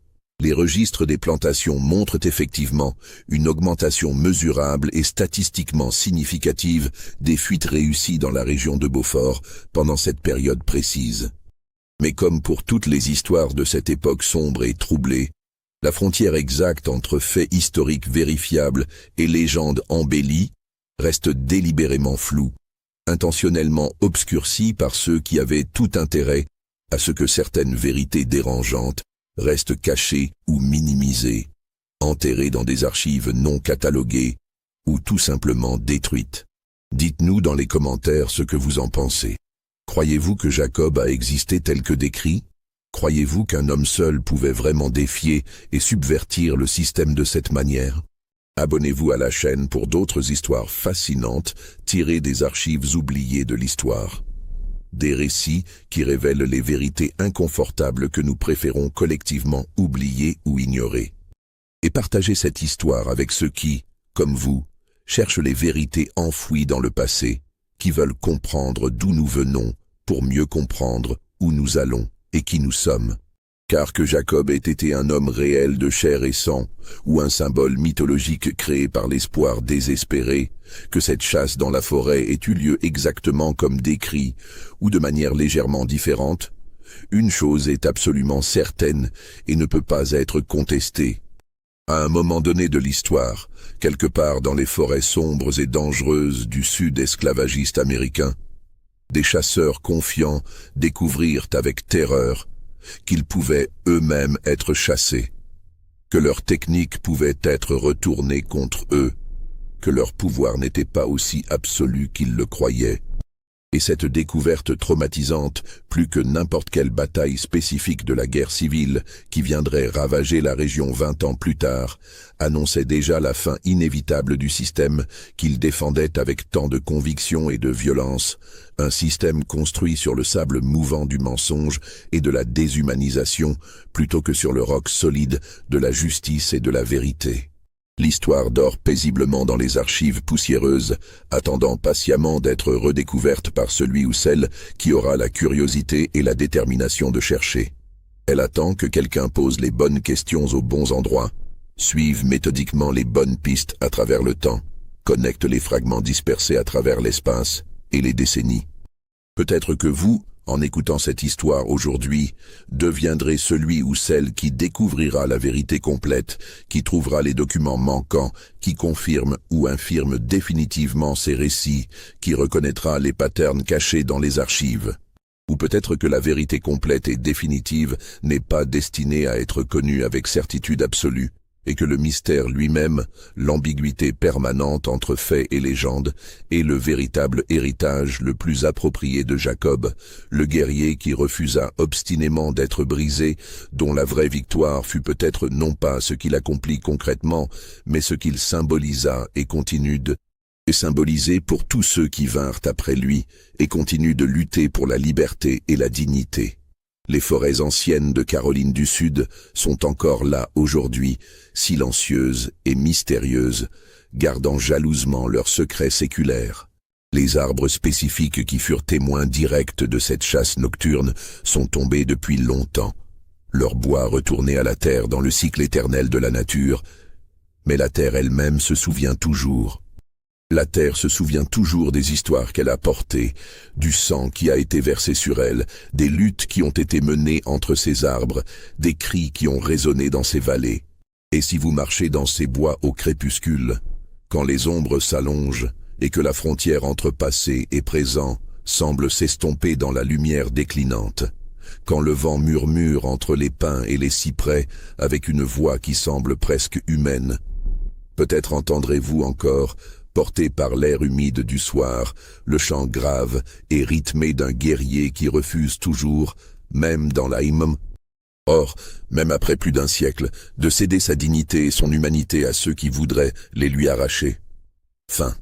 Les registres des plantations montrent effectivement une augmentation mesurable et statistiquement significative des fuites réussies dans la région de Beaufort pendant cette période précise. Mais comme pour toutes les histoires de cette époque sombre et troublée, la frontière exacte entre faits historiques vérifiables et légendes embellies reste délibérément floue, intentionnellement obscurcie par ceux qui avaient tout intérêt à ce que certaines vérités dérangeantes restent cachées ou minimisées, enterrées dans des archives non cataloguées ou tout simplement détruites. Dites-nous dans les commentaires ce que vous en pensez. Croyez-vous que Jacob a existé tel que décrit? Croyez-vous qu'un homme seul pouvait vraiment défier et subvertir le système de cette manière? Abonnez-vous à la chaîne pour d'autres histoires fascinantes tirées des archives oubliées de l'histoire. Des récits qui révèlent les vérités inconfortables que nous préférons collectivement oublier ou ignorer. Et partagez cette histoire avec ceux qui, comme vous, cherchent les vérités enfouies dans le passé, qui veulent comprendre d'où nous venons, pour mieux comprendre où nous allons et qui nous sommes. Car que Jacob ait été un homme réel de chair et sang, ou un symbole mythologique créé par l'espoir désespéré, que cette chasse dans la forêt ait eu lieu exactement comme décrit, ou de manière légèrement différente, une chose est absolument certaine et ne peut pas être contestée. À un moment donné de l'histoire, quelque part dans les forêts sombres et dangereuses du sud esclavagiste américain, des chasseurs confiants découvrirent avec terreur qu'ils pouvaient eux-mêmes être chassés, que leur technique pouvait être retournée contre eux, que leur pouvoir n'était pas aussi absolu qu'ils le croyaient. Et cette découverte traumatisante, plus que n'importe quelle bataille spécifique de la guerre civile qui viendrait ravager la région 20 ans plus tard, annonçait déjà la fin inévitable du système qu'ils défendaient avec tant de conviction et de violence, un système construit sur le sable mouvant du mensonge et de la déshumanisation, plutôt que sur le roc solide de la justice et de la vérité. L'histoire dort paisiblement dans les archives poussiéreuses, attendant patiemment d'être redécouverte par celui ou celle qui aura la curiosité et la détermination de chercher. Elle attend que quelqu'un pose les bonnes questions aux bons endroits, suive méthodiquement les bonnes pistes à travers le temps, connecte les fragments dispersés à travers l'espace et les décennies. Peut-être que vous, en écoutant cette histoire aujourd'hui, deviendrez celui ou celle qui découvrira la vérité complète, qui trouvera les documents manquants, qui confirme ou infirme définitivement ces récits, qui reconnaîtra les patterns cachés dans les archives. Ou peut-être que la vérité complète et définitive n'est pas destinée à être connue avec certitude absolue, et que le mystère lui-même, l'ambiguïté permanente entre faits et légendes, est le véritable héritage le plus approprié de Jacob, le guerrier qui refusa obstinément d'être brisé, dont la vraie victoire fut peut-être non pas ce qu'il accomplit concrètement, mais ce qu'il symbolisa et continue de symboliser pour tous ceux qui vinrent après lui et continuent de lutter pour la liberté et la dignité. Les forêts anciennes de Caroline du Sud sont encore là aujourd'hui, silencieuses et mystérieuses, gardant jalousement leurs secrets séculaires. Les arbres spécifiques qui furent témoins directs de cette chasse nocturne sont tombés depuis longtemps, leur bois retourné à la terre dans le cycle éternel de la nature, mais la terre elle-même se souvient toujours. La terre se souvient toujours des histoires qu'elle a portées, du sang qui a été versé sur elle, des luttes qui ont été menées entre ces arbres, des cris qui ont résonné dans ces vallées. Et si vous marchez dans ces bois au crépuscule, quand les ombres s'allongent et que la frontière entre passé et présent semble s'estomper dans la lumière déclinante, quand le vent murmure entre les pins et les cyprès avec une voix qui semble presque humaine, peut-être entendrez-vous encore, porté par l'air humide du soir, le chant grave et rythmé d'un guerrier qui refuse toujours, même dans l'Aïm. Or, même après plus d'un siècle, de céder sa dignité et son humanité à ceux qui voudraient les lui arracher. Fin.